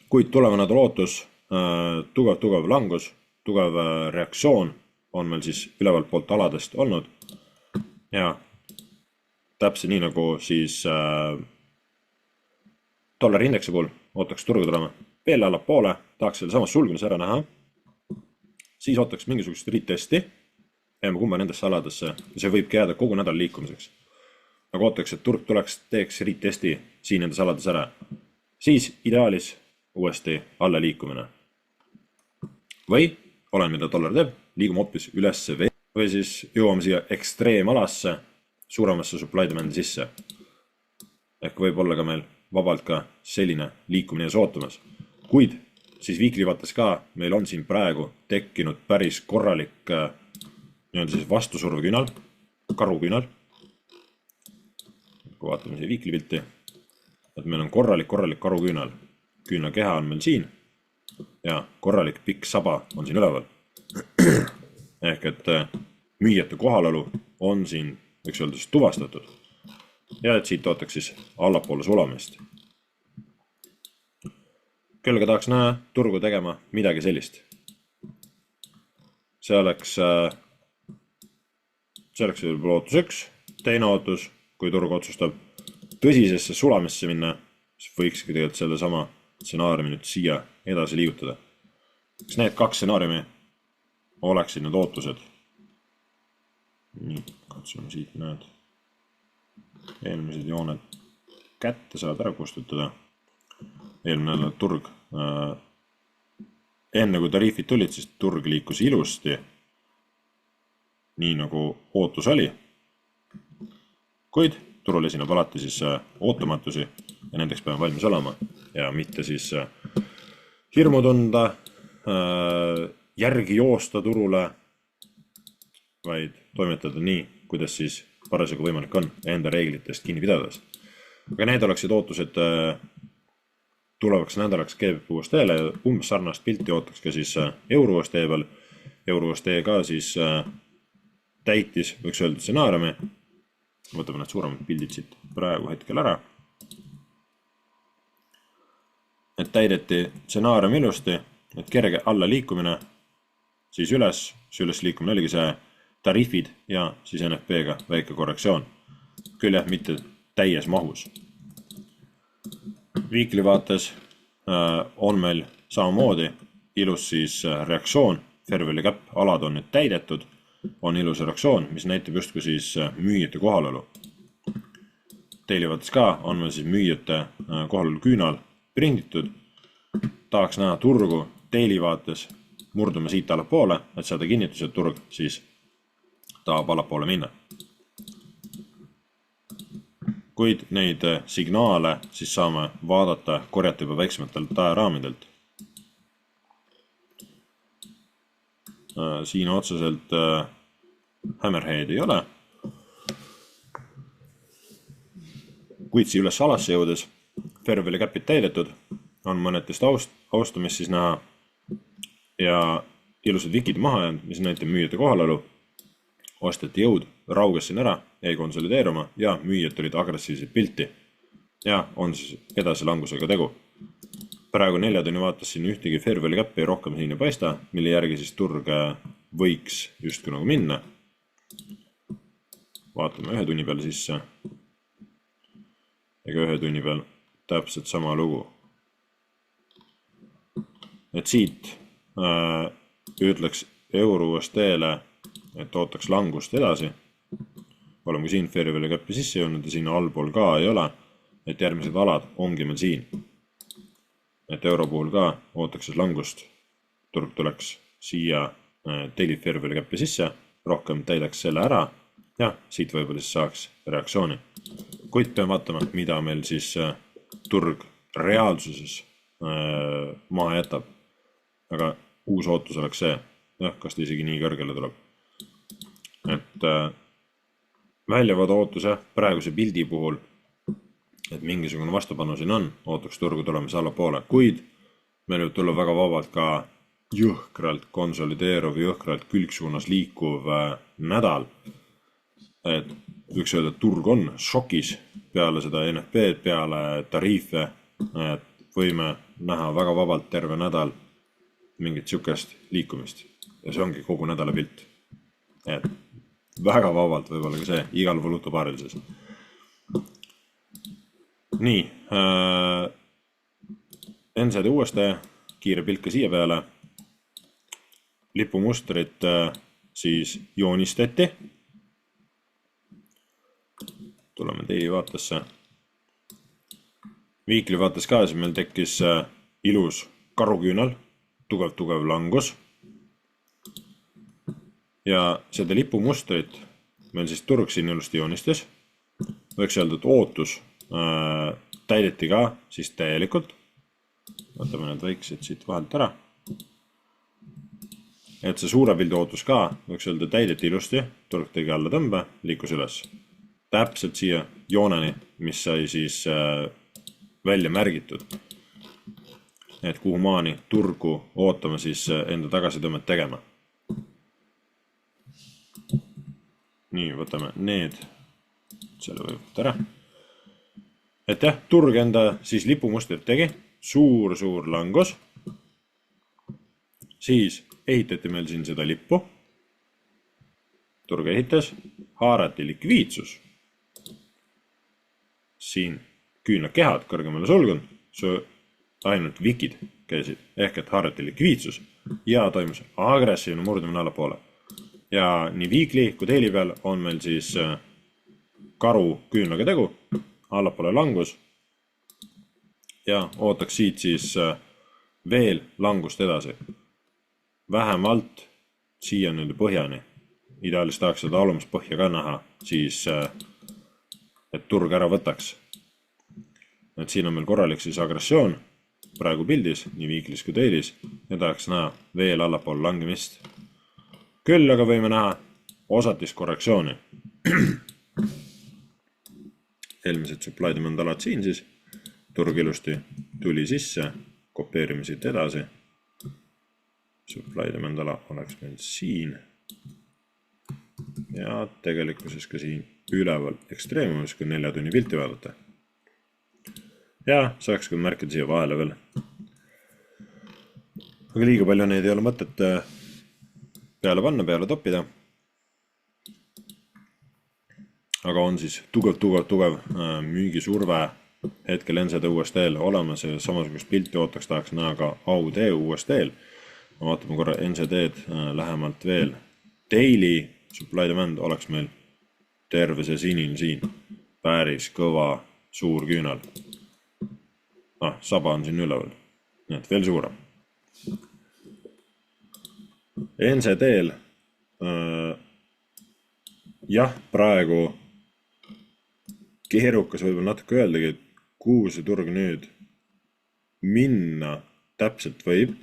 Kuid tuleva nädala ootus, tugev langus, tugev reaktsioon on meil siis ülevalt poolt aladest olnud ja täpselt nii nagu siis dollari indeksi puhul ootaks turgu tulema veel allapoole, tahaks selle samas sulgumise ära näha, siis ootaks mingisugust retesti, jääme kumma nendesse aladesse ja see võibki jääda kogu nädal liikumiseks. Aga ootaks, et turg teeks retesti siin nendes alades ära, siis ideaalis uuesti alla liikumine. Või olen, mida dollar teeb, liigume hoopis ülesse või siis jõuame siia ekstreemalasse suuremasse supply demandi sisse. Ehk võib olla ka meil vabalt ka selline liikumine ja sootumas. Kuid siis weekly vaates ka meil on siin praegu tekkinud päris korralik siis vastusurveküünal, karuküünal. Kui vaatame siia weekly pilti, et meil on korralik karuküünal. Küünla keha on meil siin ja korralik pikk saba on siin üleval. Ehk et müüjate kohalolu on siin, võiks öelda, tuvastatud. Ja et siit ootaks siis allapoole sulamist. Kellega tahaks näha turgu tegema midagi sellist. See oleks võib-olla ootus 1, teine ootus, kui turg otsustab tõsisesse sulamisse minna, siis võikski tegelikult selle sama stsenaariumi nüüd siia edasi liigutada. Kas need 2 stsenaariumi oleksid need ootused? Nii, katsume siit need eelmised jooned kätte saada ära kustutada. Eelmine turg, enne kui tariifid tulid, siis turg liikus ilusti, nii nagu ootus oli. Kuid turul esineb alati siis ootamatusi ja nendeks peame valmis olema ja mitte siis hirmu tunda, järgi joosta turule, vaid toimetada nii, kuidas siis parasjagu võimalik on enda reeglitest kinni pidades. Aga need oleksid ootused tulevaks nädalaks GBP USD-le ja umbes sarnast pilti ootaks ka siis euro USD peal. Euro USD ka siis täitis, võiks öelda stsenaariumi. Võtame need suuremad pildid siit praegu hetkel ära. Et täideti stsenaarium ilusti, et kerge alla liikumine, siis üles liikumine oligi see tariifid ja siis NFP-ga väike korrektsioon. Küll jah, mitte täies mahus. Weekly vaates on meil samamoodi ilus siis reaktsioon, fair value gap alad on nüüd täidetud, on ilus reaktsioon, mis näitab justkui siis müüjate kohalolu. Daily vaates ka on meil siis müüjate kohalolu küünal prinditud. Tahaks näha turgu daily vaates murdume siit allapoole, et saada kinnitus, et turg siis tahab allapoole minna. Kuid neid signaale siis saame vaadata, korjata juba väiksematelt ajaraamidelt. Siin otseselt hammerhead ei ole. Kuid siia üles alasse jõudes fair value gap'id täidetud, on mõnetest austamist siis näha ja ilusad wikid maha jäänud, mis näitab müüjate kohalolu. Ostjate jõud rauges siin ära, ei konsolideeruma ja müüjad olid agressiivselt pilti ja on siis edasi langusega tegu. Praegu 4 tunni vaates siin ühtegi fair value gap'i rohkem siin ei paista, mille järgi siis turg võiks justkui nagu minna. Vaatame 1 tunni peale sisse. Ega 1 tunni peal täpselt sama lugu. Et siit ütleks euro USD-le, et ootaks langust edasi. Oleme siin fair value gap'i sisse jõudnud ja siin allpool ka ei ole, et järgmised alad ongi meil siin. Et euro puhul ka ootaks siis langust, turg tuleks siia daily fair value gap'i sisse, rohkem täidaks selle ära ja siit võib-olla siis saaks reaktsiooni. Kuid peame vaatama, mida meil siis turg reaalsuses maha jätab. Aga uus ootus oleks see, kas ta isegi nii kõrgele tuleb. Et väljavaade ootus praeguse pildi puhul, et mingisugune vastupanu siin on, ootaks turgu tulemise allapoole, kuid meil võib tulla väga vabalt ka jõhkralt konsolideeruv, jõhkralt külgsuunas liikuv nädal. Et võiks öelda, et turg on šokis peale seda NFP-d, peale tariife, et võime näha väga vabalt terve nädal mingit sükest liikumist ja see ongi kogu nädala pilt. Et väga vabalt võib olla ka see igal valuutapaarilises. Nii, NZD USD, kiire pilk ka siia peale. Lipumustrit siis joonistati. Tuleme daily vaatesse. Weekly vaates ka, siis meil tekkis ilus karuküünal, tugev langus. Ja seda lipumustrit meil siis turg siin ilusti joonistes. Võiks öelda, et ootus täideti ka siis täielikult. Võtame need väiksed siit vahelt ära. Et see suure pildi ootus ka, võiks öelda, täideti ilusti, turg tegi alla tõmbe, liikus üles. Täpselt siia jooneni, mis sai siis välja märgitud. Et kuhu maani turgu ootame siis enda tagasitõmmet tegema. Nii, võtame need, selle võib võtta ära. Et jah, turg enda siis lipumustrit tegi, suur langus. Siis ehitati meil siin seda lippu. Turg ehitas, haarati likviidsus. Siin küünlakehad kõrgemale sulgunud, ainult wikid käisid, ehk et haarati likviidsus ja toimus agressiivne murdumine allapoole. Ja nii weekly kui daily peal on meil siis karu küünlaga tegu, allapoole langus ja ootaks siit siis veel langust edasi. Vähemalt siia nüüd põhjani. Ideaalis tahaks seda alumast põhja ka näha, siis et turg ära võtaks. Et siin on meil korralik siis agressioon praegu pildis, nii weekly's kui daily's ja tahaks näha veel allapoole langemist. Küll aga võime näha osatist korrektsiooni. Eelmised supply demand alad siin siis. Turg ilusti tuli sisse, kopeerime siit edasi. Supply demand ala oleks meil siin. Ja tegelikkuses ka siin üleval ekstreemumis, kui 4 tunni pilti vaadata. Ja saaks küll märkida siia vahele veel. Aga liiga palju neid ei ole mõtet peale panna, peale toppida. aga on siis tugev müügisurve hetkel NZD USD-l olemas ja samasugust pilti ootaks tahaks näha ka AUD USD-l. Vaatame korra NZD-d lähemalt veel. Daily supply demand oleks meil terve see sinine siin. Päris kõva suur küünal. Saba on siin üleval. Nii et veel suurem. NZD-l jah, praegu keerukas võib-olla natuke öeldagi, et kuhu see turg nüüd minna täpselt võib.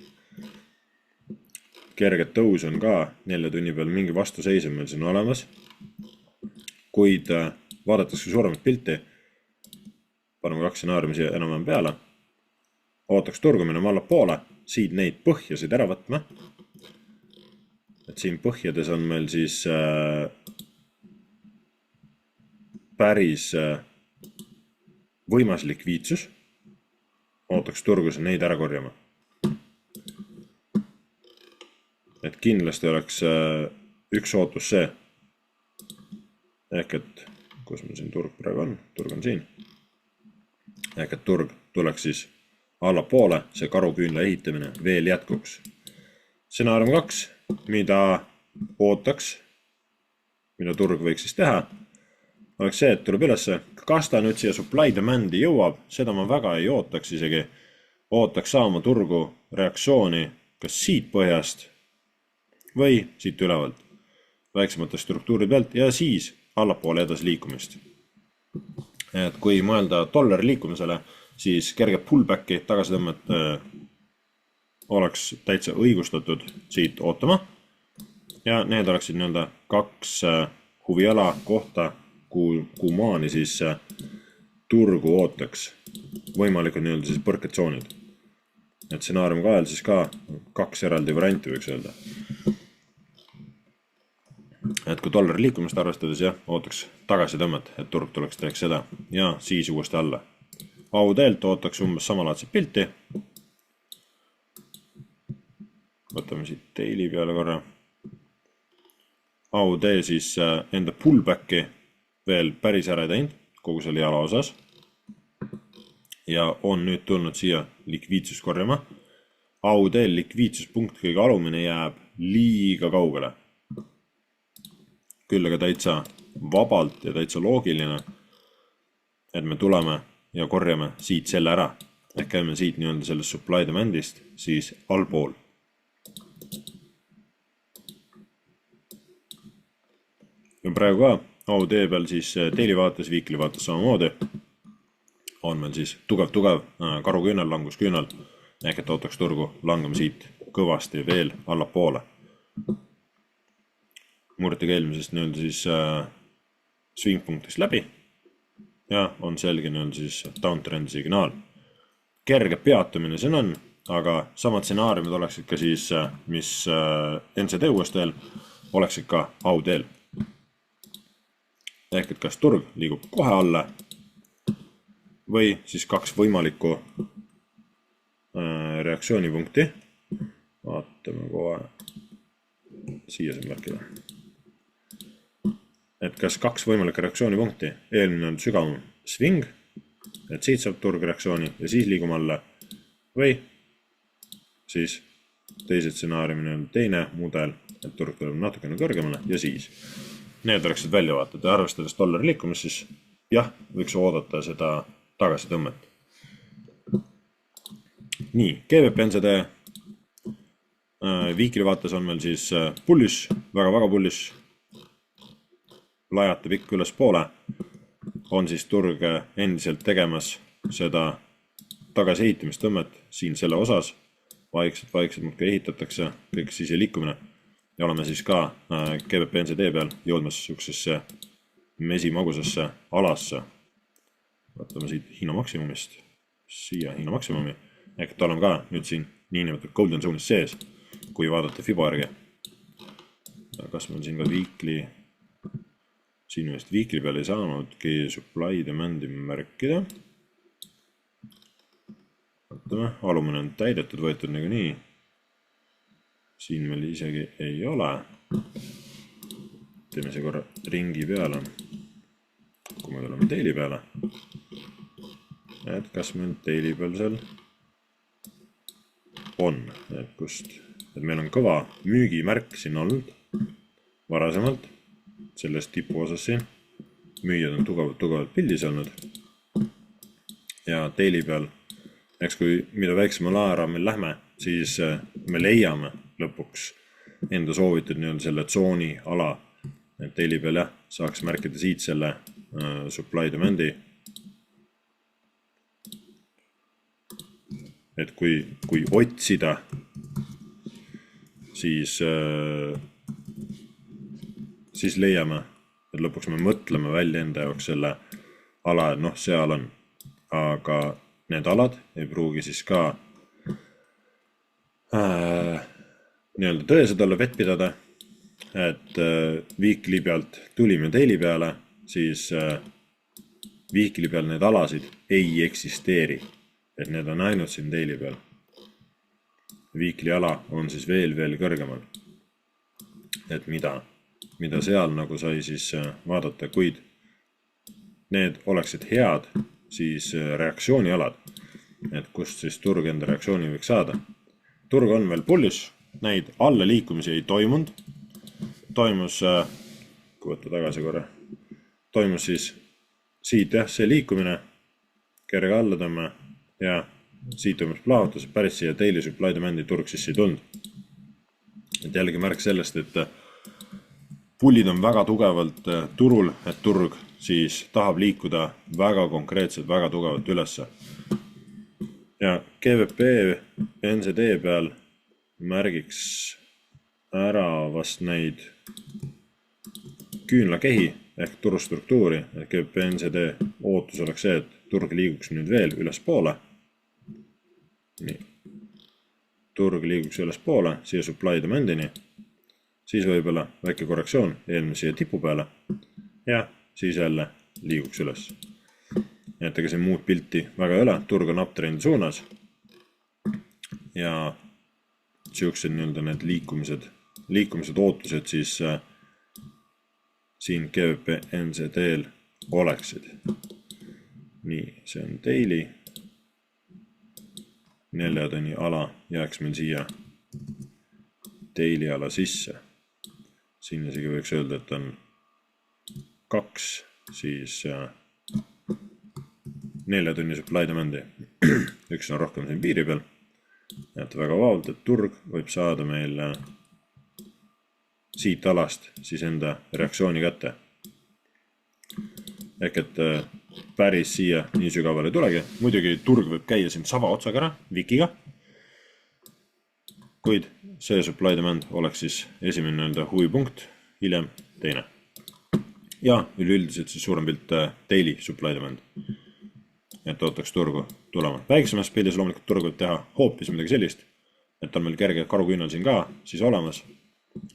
Kerget tõus on ka 4 tunni peal, mingi vastuseis on meil siin olemas. Kuid vaadates ka suuremat pilti, paneme 2 stsenaariumi siia enam-vähem peale. Ootaks turgu minema alla poole, siit neid põhjasid ära võtma. Et siin põhjades on meil siis päris võimas likviidsus. Ootaks turgus neid ära korjama. Et kindlasti oleks üks ootus see. Ehk et, kus meil siin turg praegu on? Turg on siin. Ehk et turg tuleks siis alla poole, see karuküünla ehitamine veel jätkuks. Stsenaarium 2, mida ootaks, mida turg võiks siis teha, oleks see, et tuleb ülesse. Kas ta nüüd siia supply demandi jõuab, seda ma väga ei ootaks isegi. Ootaks saama turgu reaktsiooni kas siit põhjast või siit ülevalt väiksemate struktuuri pealt ja siis allapoole edasi liikumist. Et kui mõelda dollari liikumisele, siis kerge pullbacki tagasitõmmet oleks täitsa õigustatud siit ootama. Ja need oleksid nii-öelda 2 huviala kohta, kuhu maani siis turgu ootaks võimalikud nii-öelda siis põrketsoonid. Et stsenaarium ka ajal siis ka 2 eraldi varianti võiks öelda. Et kui dollari liikumist arvestades ootaks tagasitõmmet, et turg tuleks teeks seda ja siis uuesti alla. AUD-lt ootaks umbes samalaadset pilti. Võtame siit daily peale korra. AUD siis enda pullbacki veel päris ära teinud kogu selle jala osas. Ja on nüüd tulnud siia likviidsus korjama. AUD likviidsuspunkt kõige alumine jääb liiga kaugele. Küll aga täitsa vabalt ja täitsa loogiline, et me tuleme ja korjame siit selle ära. Ehk käime siit nii-öelda sellest supply demandist siis allpool. Ja praegu ka AUD peal siis daily vaates, weekly vaates samamoodi on meil siis tugev karuküünal, langusküünal. Ehk et ootaks turgu langame siit kõvasti veel allapoole. Murtigi eelmisest nii-öelda siis swing-punktist läbi ja on selge nii-öelda siis downtrendi signaal. Kerge peatumine siin on, aga samad stsenaariumid oleks ikka siis, mis NZD USD-l oleks ikka AUD-l. Ehk et kas turg liigub kohe alla või siis 2 võimalikku reaktsioonipunkti. Vaatame kohe siia siin märkida. Et kas 2 võimalikke reaktsioonipunkti, eelmine on sügavam swing, et siit saab turg reaktsiooni ja siis liigume alla või siis teised stsenaariumid on teine mudel, et turg tuleb natukene kõrgemale ja siis. Need oleksid väljavaated ja arvestades dollari liikumist, siis jah, võiks oodata seda tagasitõmmet. Nii, GBP-NZD weekly vaates on meil siis bullish, väga bullish. Lajata pikk üles poole, on siis turg endiselt tegemas seda tagasihittimistõmmet siin selle osas. Vaikselt muudkui ehitatakse kõik siis ja liikumine. Ja oleme siis ka GBP-NZD peal jõudmas sihukesesse mesimagusesse alasse. Võtame siit Hiina maksimumist, siia Hiina maksimumi. Ehk et oleme ka nüüd siin niinimetatud golden zone'is sees, kui vaadata FIBO järgi. Kas meil siin ka weekly... Siin vist weekly peal ei saanudki supply demandi märkida. Vaatame, alumine on täidetud, võetud nagu nii. Siin meil isegi ei ole. Teeme see korra ringi peale. kui me tuleme teili peale, et kas meil teili peal seal on, et kust, et meil on kõva müügimärk siin olnud varasemalt sellest tipu osas siin. Müüjad on tugevalt pildis olnud ja teili peal, eks kui mida väiksema laara meil lähme, siis me leiame lõpuks enda soovitud selle tsooni ala, et teili peal jah, saaks märkida siit selle supply demand'i. Et kui otsida, siis leiame, et lõpuks me mõtleme välja enda jaoks selle ala, et seal on, aga need alad ei pruugi siis ka tõesed olla vett pidada, et Weekly pealt tulime teili peale, siis Weekly peal need alasid ei eksisteeri, et need on ainult siin teili peal. Weekly ala on siis veel kõrgemal, et mida seal nagu sai siis vaadata, kuid need oleksid head siis reaktsioonialad, et kust siis turg enda reaktsiooni võiks saada. Turg on veel pullis, neid alla liikumisi ei toimunud. Toimus, kui võtta tagasi korra, toimus siis siit see liikumine, kerge alla tõmme ja siit toimus plahvatus, päris siia daily supply demand'i turg sisse ei tulnud. Et jällegi märk sellest, et pullid on väga tugevalt turul, et turg siis tahab liikuda väga konkreetselt, väga tugevalt ülesse. Ja GVP NZD peal märgiks ära vast neid küünlakehi ehk turustruktuuri, et GVP NZD ootus oleks see, et turg liiguks nüüd veel ülespoole. Nii. Turg liiguks ülespoole, siia supply demand'ini, siis võib-olla väike korrektsioon eelmise tipu peale ja siis jälle liiguks üles. Et ega see muud pilti väga ei ole, turg on uptrendi suunas ja siuksed need liikumised ootused siis siin GVP NZD-l oleksid. Nii, see on daily. 4 tunni ala jääks meil siia daily ala sisse. Siin isegi võiks öelda, et on 2 siis 4 tunni supply demand'i. Üks on rohkem siin piiri peal. Näete väga vabalt, et turg võib saada meil siit alast siis enda reaktsiooni kätte. Ehk et päris siia nii sügavale ei tulegi. Muidugi turg võib käia siin sava otsaga ära, Wikiga. Kuid see supply demand oleks siis esimene huvipunkt, hiljem teine. Ja üleüldiselt siis suurem pilt daily supply demand. Et ootaks turgu tulema. Väiksemas pildis loomulikult turg võib teha hoopis midagi sellist, et on meil kerge karuküünal siin ka siis olemas,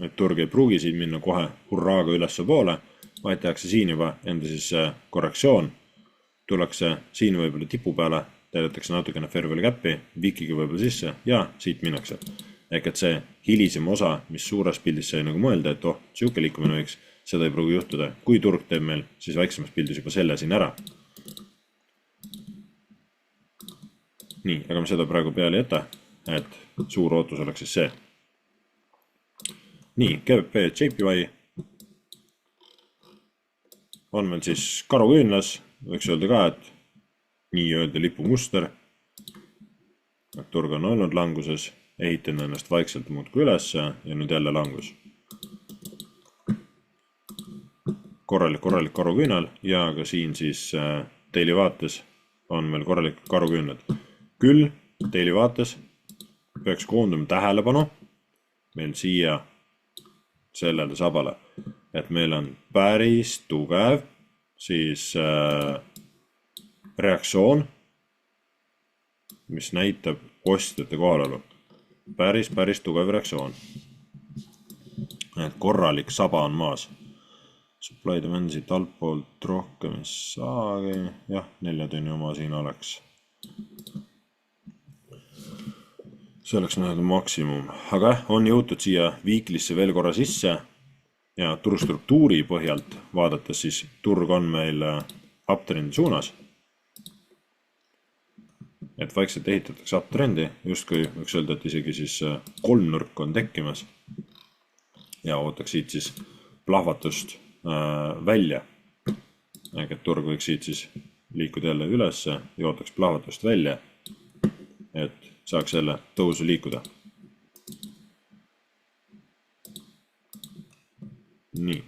et turg ei pruugi siin minna kohe hurraaga ülesse poole, vaid tehakse siin juba enda siis korrektsioon, tullakse siin võib-olla tipu peale, täidetakse natukene fair value cap'i, Wikiga võib-olla sisse ja siit minnakse. Ehk et see hilisem osa, mis suures pildis sai nagu mõelda, et siuke liikumine võiks, seda ei pruugi juhtuda. Kui turg teeb meil siis väiksemas pildis juba selle siin ära. Nii, aga me seda praegu peale ei jäta, et suur ootus oleks siis see. Nii, GVP JPY on meil siis karuküünlas, võiks öelda ka, et nii öelda lipumuster, et turg on olnud languses, ehitanud ennast vaikselt muudkui üles ja nüüd jälle langus. Korralik karuküünal ja ka siin siis daily vaates on meil korralik karuküünlad. Küll daily vaates peaks koonduma tähelepanu meil siia sellele sabale, et meil on päris tugev siis reaktsioon, mis näitab ostjate kohalolu. Päris tugev reaktsioon. Et korralik saba on maas. Supply demand siit altpoolt rohkem ei saagi. Jah, 4 tunni oma siin oleks. See oleks maksimum. Aga on jõutud siia Weeklysse veel korra sisse. ja turustruktuuri põhjalt vaadates siis turg on meil uptrendi suunas. Et vaikselt ehitatakse uptrendi, justkui võiks öelda, et isegi siis kolmnurk on tekkimas ja ootaks siit siis plahvatust välja. Et turg võiks siit siis liikuda jälle ülesse ja ootaks plahvatust välja, et saaks jälle tõusu liikuda. Nii.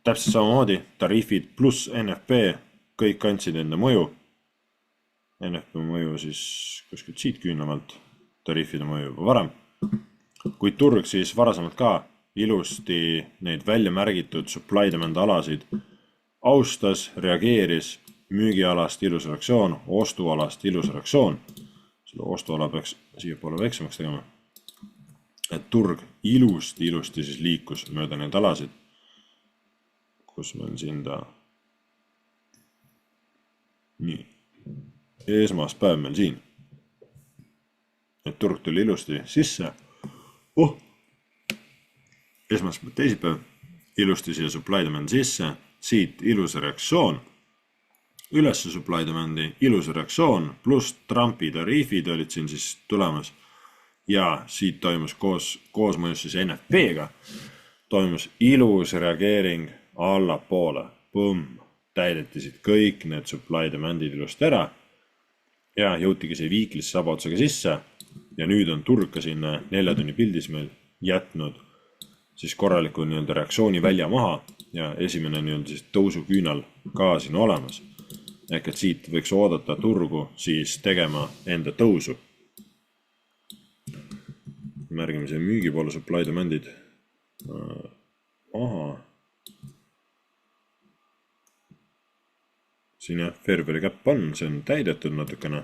Täpselt samamoodi tariifid pluss NFP kõik andsid enda mõju. NFP mõju siis kuskilt siit küünlamalt, tariifide mõju juba varem. Kuid turg siis varasemalt ka ilusti neid välja märgitud supply demand alasid austas, reageeris, müügialast ilus reaktsioon, ostualast ilus reaktsioon. Selle ostuala peaks siia poole väiksemaks tegema. Et turg ilusti siis liikus mööda need alasid, kus meil siin ta nii. Esmaspäev meil siin. Et turg tuli ilusti sisse. Esmaspäev, teisipäev, ilusti siia supply demand sisse, siit ilus reaktsioon, ülesse supply demandi ilus reaktsioon, pluss Trumpi tariifid olid siin siis tulemas ja siit toimus koosmõjus siis NFP-ga, toimus ilus reageering allapoole, täideti siit kõik need supply demandid ilusti ära ja jõutigi see viiklisse sabaotsaga sisse ja nüüd on turg ka siin 4 tunni pildis meil jätnud siis korraliku reaktsiooni välja maha ja esimene siis tõusuküünal ka siin olemas. Ehk et siit võiks oodata turgu siis tegema enda tõusu. Märgime see müügipoole supply demandid. Siin jah, Fairbury käpp on, see on täidetud natukene.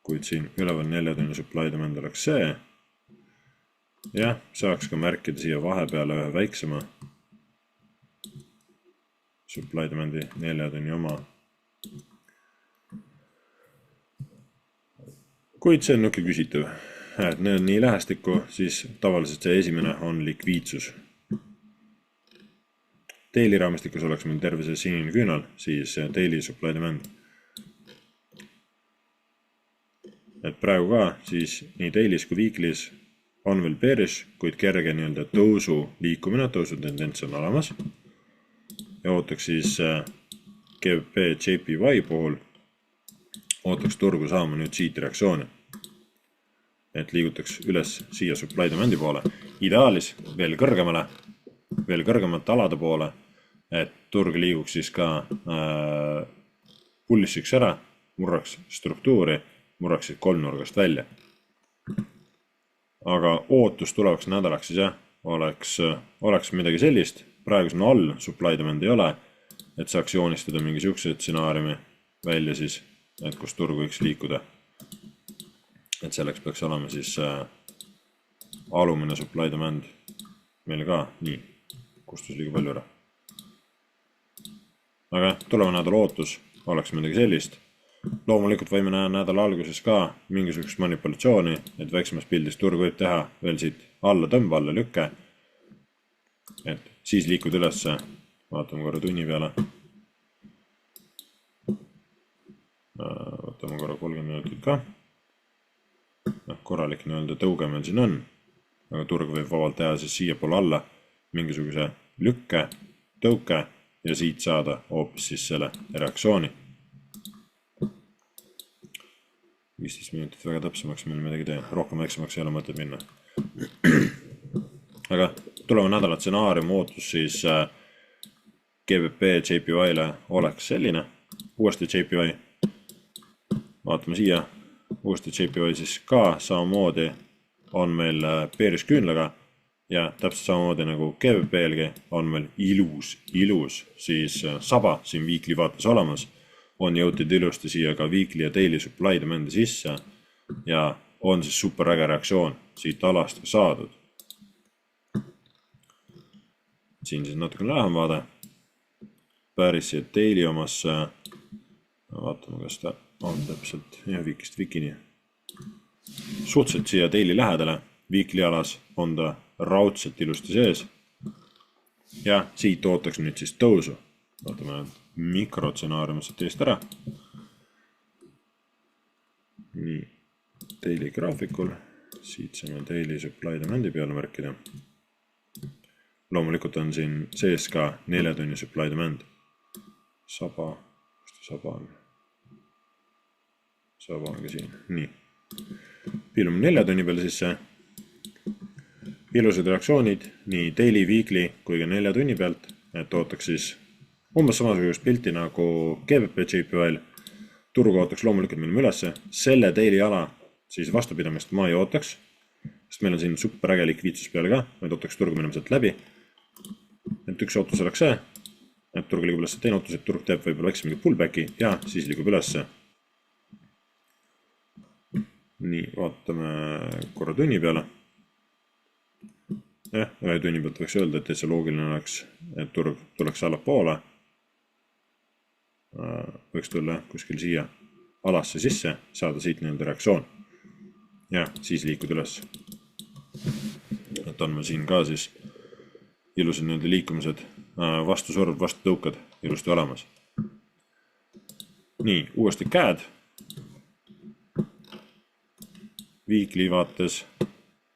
Kuid siin üleval 4 tunni supply demand oleks see. Jah, saaks ka märkida siia vahepeale ühe väiksema supply demandi 4 tunni oma. Kuid see on nukke küsitav. Et need on nii lähestikku, siis tavaliselt see esimene on likviidsus. Daily raamistikus oleks meil terve see sinine küünal, siis daily supply demand. Et praegu ka siis nii daily's kui weekly's on veel bearish, kuid kerge tõusu liikumine, tõusu tendents on olemas. Ja ootaks siis GBP JPY puhul, ootaks turgu saama nüüd siit reaktsiooni. Et liigutaks üles siia supply demandi poole. Ideaalis veel kõrgemate alade poole, et turg liiguks siis ka pullissiks ära, murraks struktuuri, murraks siit kolmnurgast välja. Aga ootus tulevaks nädalaks siis jah, oleks midagi sellist, praegu on all, supply demand ei ole, et saaks joonistada mingi siukse stsenaariumi välja siis, et kus turg võiks liikuda. Et selleks peaks olema siis alumine supply demand meil ka, nii, kustus liiga palju ära. Aga tuleva nädala ootus oleks midagi sellist. Loomulikult võime näha nädala alguses ka mingisugust manipulatsiooni, et väiksemas pildis turg võib teha veel siit alla tõmba, alla lükke. Et siis liikud ülesse, vaatame korra tunni peale. Vaatame korra 30 minutit ka. Korralik tõuge meil siin on, aga turg võib vabalt teha siis siia poole alla mingisuguse lükke, tõuke ja siit saada hoopis siis selle reaktsiooni. 15 minutit väga täpsemaks meil midagi tee, rohkem väiksemaks ei ole mõtet minna. Aga tuleva nädala stsenaarium ootus siis GBP JPY-le oleks selline, uuesti JPY. Vaatame siia, uuesti JPY siis ka samamoodi on meil bearish küünlaga ja täpselt samamoodi nagu GBP-lgi on meil ilus siis saba siin weekly vaates olemas. On jõutid ilusti siia ka weekly ja daily supply demandi sisse ja on siis super äge reaktsioon siit alast saadud. Siin siis natuke lähem vaade. Päris siia daily omasse. Vaatame, kas ta on täpselt weekist weekini. Suhteliselt siia daily lähedale. Weekly alas on ta raudselt ilusti sees. Ja siit ootaks nüüd siis tõusu. Vaatame mikrotsenaariumist teist ära. Nii, daily graafikul. Siit saame daily supply demand'i peale märkida. Loomulikult on siin sees ka 4 tunni supply demand. Saba, kus ta saba on? Saba on ka siin. Nii. Piilume 4 tunni peale sisse. Ilusad reaktsioonid nii daily, weekly kui ka 4 tunni pealt, et ootaks siis umbes samasugust pilti nagu GBP JPY-l. Turgu ootaks loomulikult minema ülesse. Selle daily ala siis vastupidamist ma ei ootaks, sest meil on siin super äge likviidsus peale ka, ma ei ootaks turgu minema sealt läbi. Et üks ootus oleks see, et turg liigub ülesse, teine ootus, et turg teeb võib-olla väikse mingi pullbacki ja siis liigub ülesse. Nii, vaatame korra tunni peale. Ühe tunni pealt võiks öelda, et see loogiline oleks, et turg tuleks allapoole. Võiks tulla kuskil siia alasse sisse, saada siit nii-öelda reaktsioon. Ja siis liikud üles. Et on meil siin ka siis ilusad nii-öelda liikumised, vastu surv, vastu tõukad ilusti olemas. Nii, uuesti käed. Weekly vaates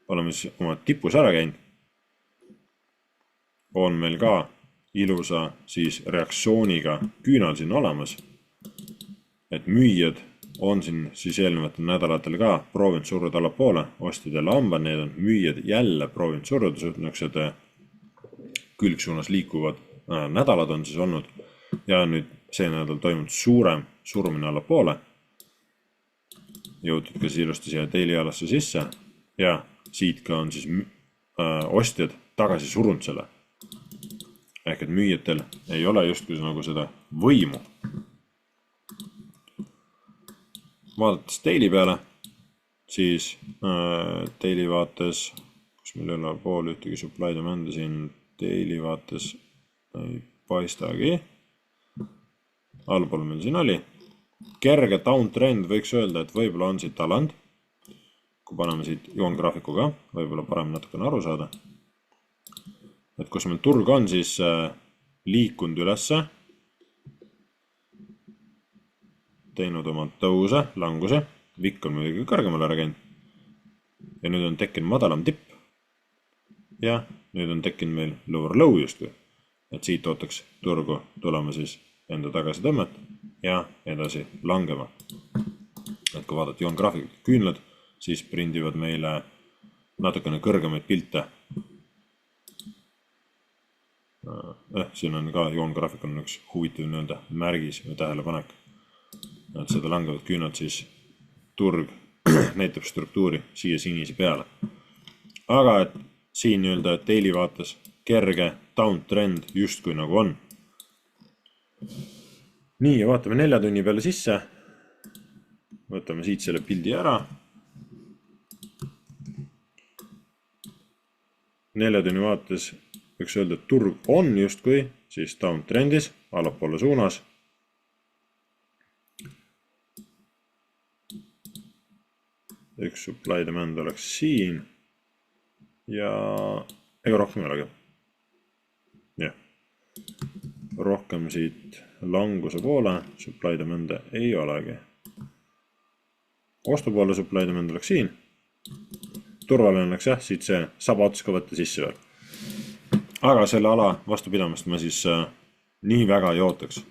oleme siis oma tipus ära käinud. On meil ka ilusa siis reaktsiooniga küünal siin olemas, et müüjad on siin siis eelnevatel nädalatel ka proovinud surruda allapoole, ostjad jälle hambad, need on müüjad jälle proovinud surruda, niisugused külgsuunas liikuvad nädalad on siis olnud ja nüüd see nädal toimunud suurem surumine allapoole, jõutud ka ilusti siia daily alasse sisse ja siit ka on siis ostjad tagasi surunud selle. Ehk et müüjatel ei ole justkui nagu seda võimu. Vaadates daily peale, siis daily vaates, kus meil ei ole pool ühtegi supply demand'i siin daily vaates ei paistagi. Allpool meil siin oli. Kerge downtrend võiks öelda, et võib-olla on siit aland. Kui paneme siit joongraafikuga, võib-olla parem natukene aru saada. Et kus meil turg on siis liikunud ülesse, teinud oma tõuse, languse, vikk on muidugi kõrgemale ära käinud ja nüüd on tekkinud madalam tipp ja nüüd on tekkinud meil lower low justkui, et siit ootaks turgu tulema siis enda tagasi tõmmet ja edasi langema. Et kui vaadata joongraafikut küünlad, siis prindivad meile natukene kõrgemaid pilte. Siin on ka joongraafik on üks huvitav nii-öelda märgis või tähelepanek, et seda langevad küünad siis turg näitab struktuuri siia sinise peale. Aga et siin nii-öelda daily vaates kerge downtrend justkui nagu on. Nii, ja vaatame 4 tunni peale sisse. Võtame siit selle pildi ära. 4 tunni vaates võiks öelda, et turg on justkui siis downtrendis, allapoole suunas. Üks supply demand oleks siin ja ega rohkem ei olegi. Jah. Rohkem siit languse poole supply demand ei olegi. Ostu poole supply demand oleks siin. Turvaline oleks jah, siit see saba ots ka võtta sisse veel. Aga selle ala vastupidamist ma siis nii väga ei ootaks.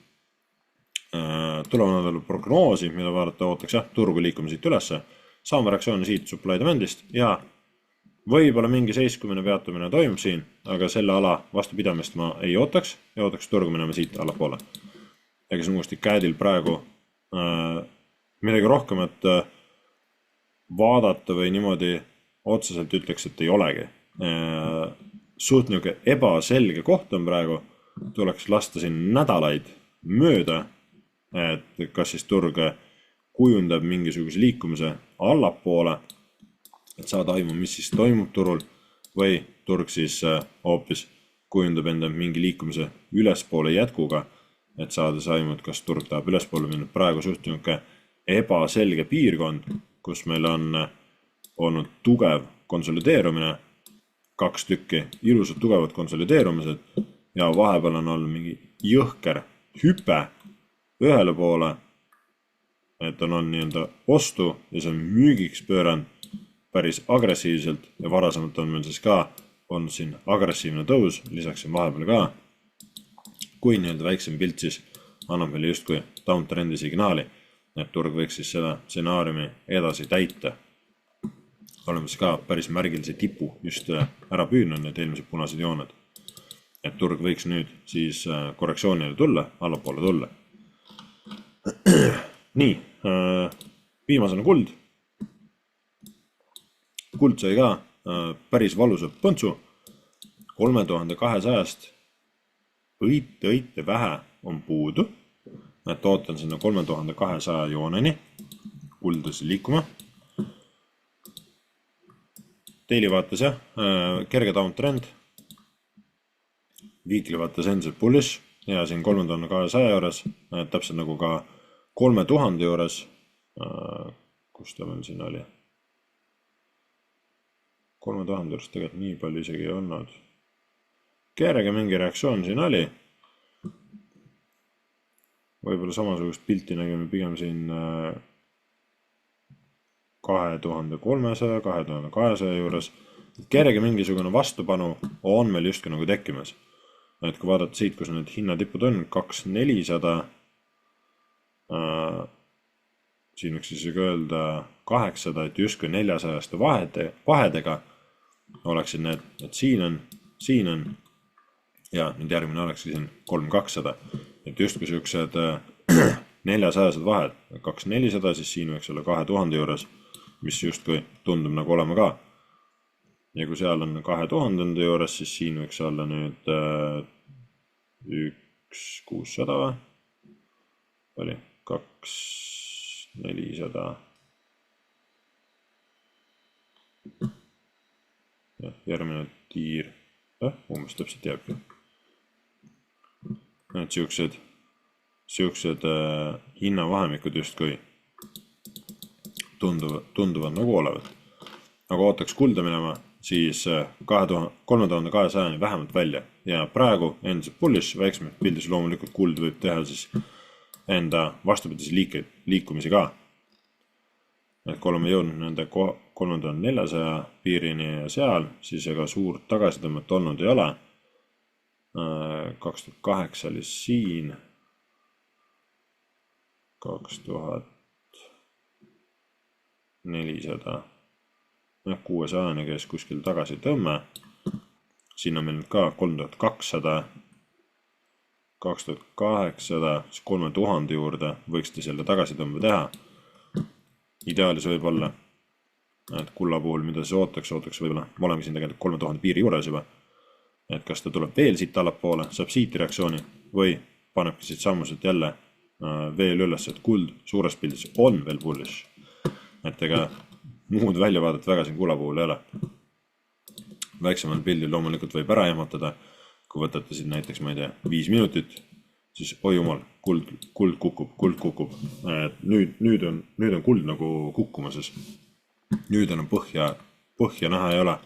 Tulevane nädal prognoosi, mida vaadata ootaks jah, turgu liikuma siit ülesse. Saame reaktsiooni siit supply demandist ja võib-olla mingi seiskumine peatumine toimub siin, aga selle ala vastupidamist ma ei ootaks ja ootaks turgu minema siit allapoole. Ega see on uuesti käedil praegu midagi rohkem, et vaadata või niimoodi otseselt ütleks, et ei olegi. Suht niuke ebaselge koht on praegu, tuleks lasta siin nädalaid mööda, et kas siis turg kujundab mingisuguse liikumise allapoole, et saada aimu, mis siis toimub turul, või turg siis hoopis kujundab enda mingi liikumise ülespoole jätkuga, et saada aimu, et kas turg tahab ülespoole minna. Praegu suht niuke ebaselge piirkond, kus meil on olnud tugev konsolideerumine, 2 tükki, ilusad tugevad konsolideerumised ja vahepeal on olnud mingi jõhker hüpe ühele poole, et on nii-öelda ostu ja see on müügiks pööranud päris agressiivselt ja varasemalt on meil siis ka on siin agressiivne tõus, lisaks siin vahepeal ka, kui nii-öelda väiksem pilt siis annab meile justkui downtrendi signaali, et turg võiks siis seda stsenaariumi edasi täita. Oleme siis ka päris märgilise tipu just ära püüdnud need eelmised punased jooned. Et turg võiks nüüd siis korrektsioonile tulla, allapoole tulla. Nii, viimasena kuld. Kuld sai ka päris valusat põntsu. 3200-st õite vähe on puudu. Et ootan sinna 3200 jooneni. Kuldus liikuma. Daily vaates jah, kerge downtrend. Weekly vaates endiselt bullish ja siin 3200 juures, täpselt nagu ka 3000 juures, kus ta meil siin oli? 3000 juures tegelikult nii palju isegi ei olnud. Kerge mingi reaktsioon siin oli. Võib-olla samasugust pilti nägime pigem siin 2300, 2200 juures. Kerge mingisugune vastupanu on meil justkui nagu tekkimas. Et kui vaadata siit, kus need hinnatipud on, 2400, siin võiks isegi öelda 800, et justkui 400 vahedega oleksid need, et siin on, ja nüüd järgmine olekski siin 3200, et justkui siuksed 400 vahed, 2400, siis siin võiks olla 2000 juures, mis justkui tundub nagu olema ka. Ja kui seal on 2000 juures, siis siin võiks olla nüüd 1600 või? Oli 2400. Ja, järgmine tiir. Umbes täpselt jääbki. Need siuksed hinnavahemikud justkui tunduvad nagu olevat. Aga ootaks kulda minema, siis 3200 vähemalt välja. Ja praegu endiselt bullish, väiksem pildis loomulikult kuld võib teha siis enda vastupidisi liikumisi ka. Et kui oleme jõudnud nende 3400 piirini ja seal, siis ega suurt tagasitõmmet olnud ei ole. 2008 oli siin. 2400. 600 käis kuskil tagasi tõmme. Siin on meil nüüd ka 3200. 2800, 3000 juurde võiksite selle tagasitõmbe teha. Ideaalis võib olla, et kulla puhul, mida siis ootaks võib-olla, me oleme siin tegelikult 3000 piiri juures juba, et kas ta tuleb veel siit allapoole, saab siit reaktsiooni või panebki siit sammuselt jälle veel üles, et kuld suures pildis on veel bullish. Et ega muud väljavaadet väga siin kulla puhul ei ole. Väiksemal pildil loomulikult võib ära ehmatada, kui võtate siin näiteks, ma ei tea, 5 minutit, siis oi jumal, kuld kukub. Nüüd on kuld nagu kukkumases. Nüüd on põhja näha ei ole.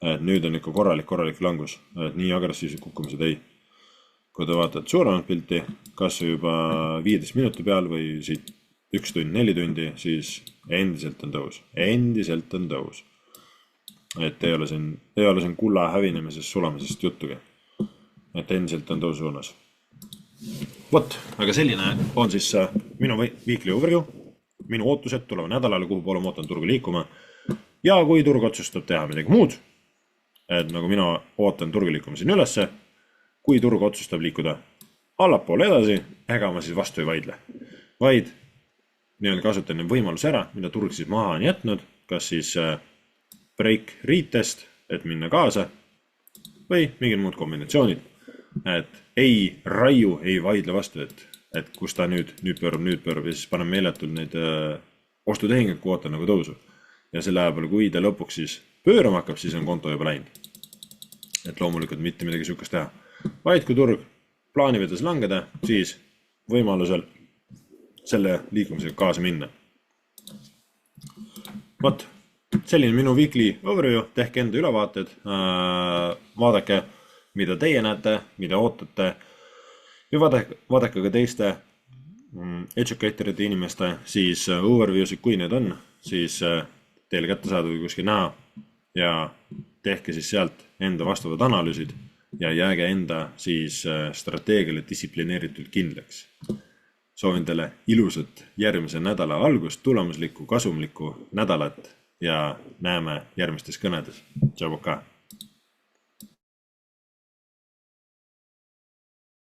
Et nüüd on ikka korralik langus. Et nii agressiivsed kukkumised ei. Kui te vaatate suuremat pilti, kas juba 15 minuti peal või siit 1 tund, 4 tundi, siis endiselt on tõus. Et ei ole siin kulla hävinemisest, sulamisest juttugi. Et endiselt on tõusuunas. Vot, aga selline on siis minu weekly overview, minu ootused tuleva nädalale, kuhu poole ma ootan turgu liikuma. Ja kui turg otsustab teha midagi muud, et nagu mina ootan turgu liikuma siin ülesse, kui turg otsustab liikuda allapoole edasi, ega ma siis vastu ei vaidle. Vaid nii-öelda kasutan võimalus ära, mida turg siis maha on jätnud, kas siis break retest, et minna kaasa, või mingid muud kombinatsioonid. Et ei raiu, ei vaidle vastu, et kus ta nüüd pöörab ja siis panen meeletult neid ostutehingeid, kui ootan nagu tõusu. Ja selle aja peale, kui ta lõpuks siis pöörama hakkab, siis on konto juba läinud. Et loomulikult mitte midagi sihukest teha. Vaid kui turg plaani vedas langeda, siis võimalusel selle liikumisega kaasa minna. Vot, selline minu weekly overview, tehke enda ülevaated, vaadake, mida teie näete, mida ootate ja vaadake ka teiste educatorite inimeste siis overview'sid, kui need on, siis teile kättesaadavad kuskil näha ja tehke siis sealt enda vastavad analüüsid ja jääge enda siis strateegiale distsiplineeritult kindlaks. Soovin teile ilusat järgmise nädala algust, tulemuslikku, kasumlikku nädalat ja näeme järgmistes kõnedes. Tšau, poka!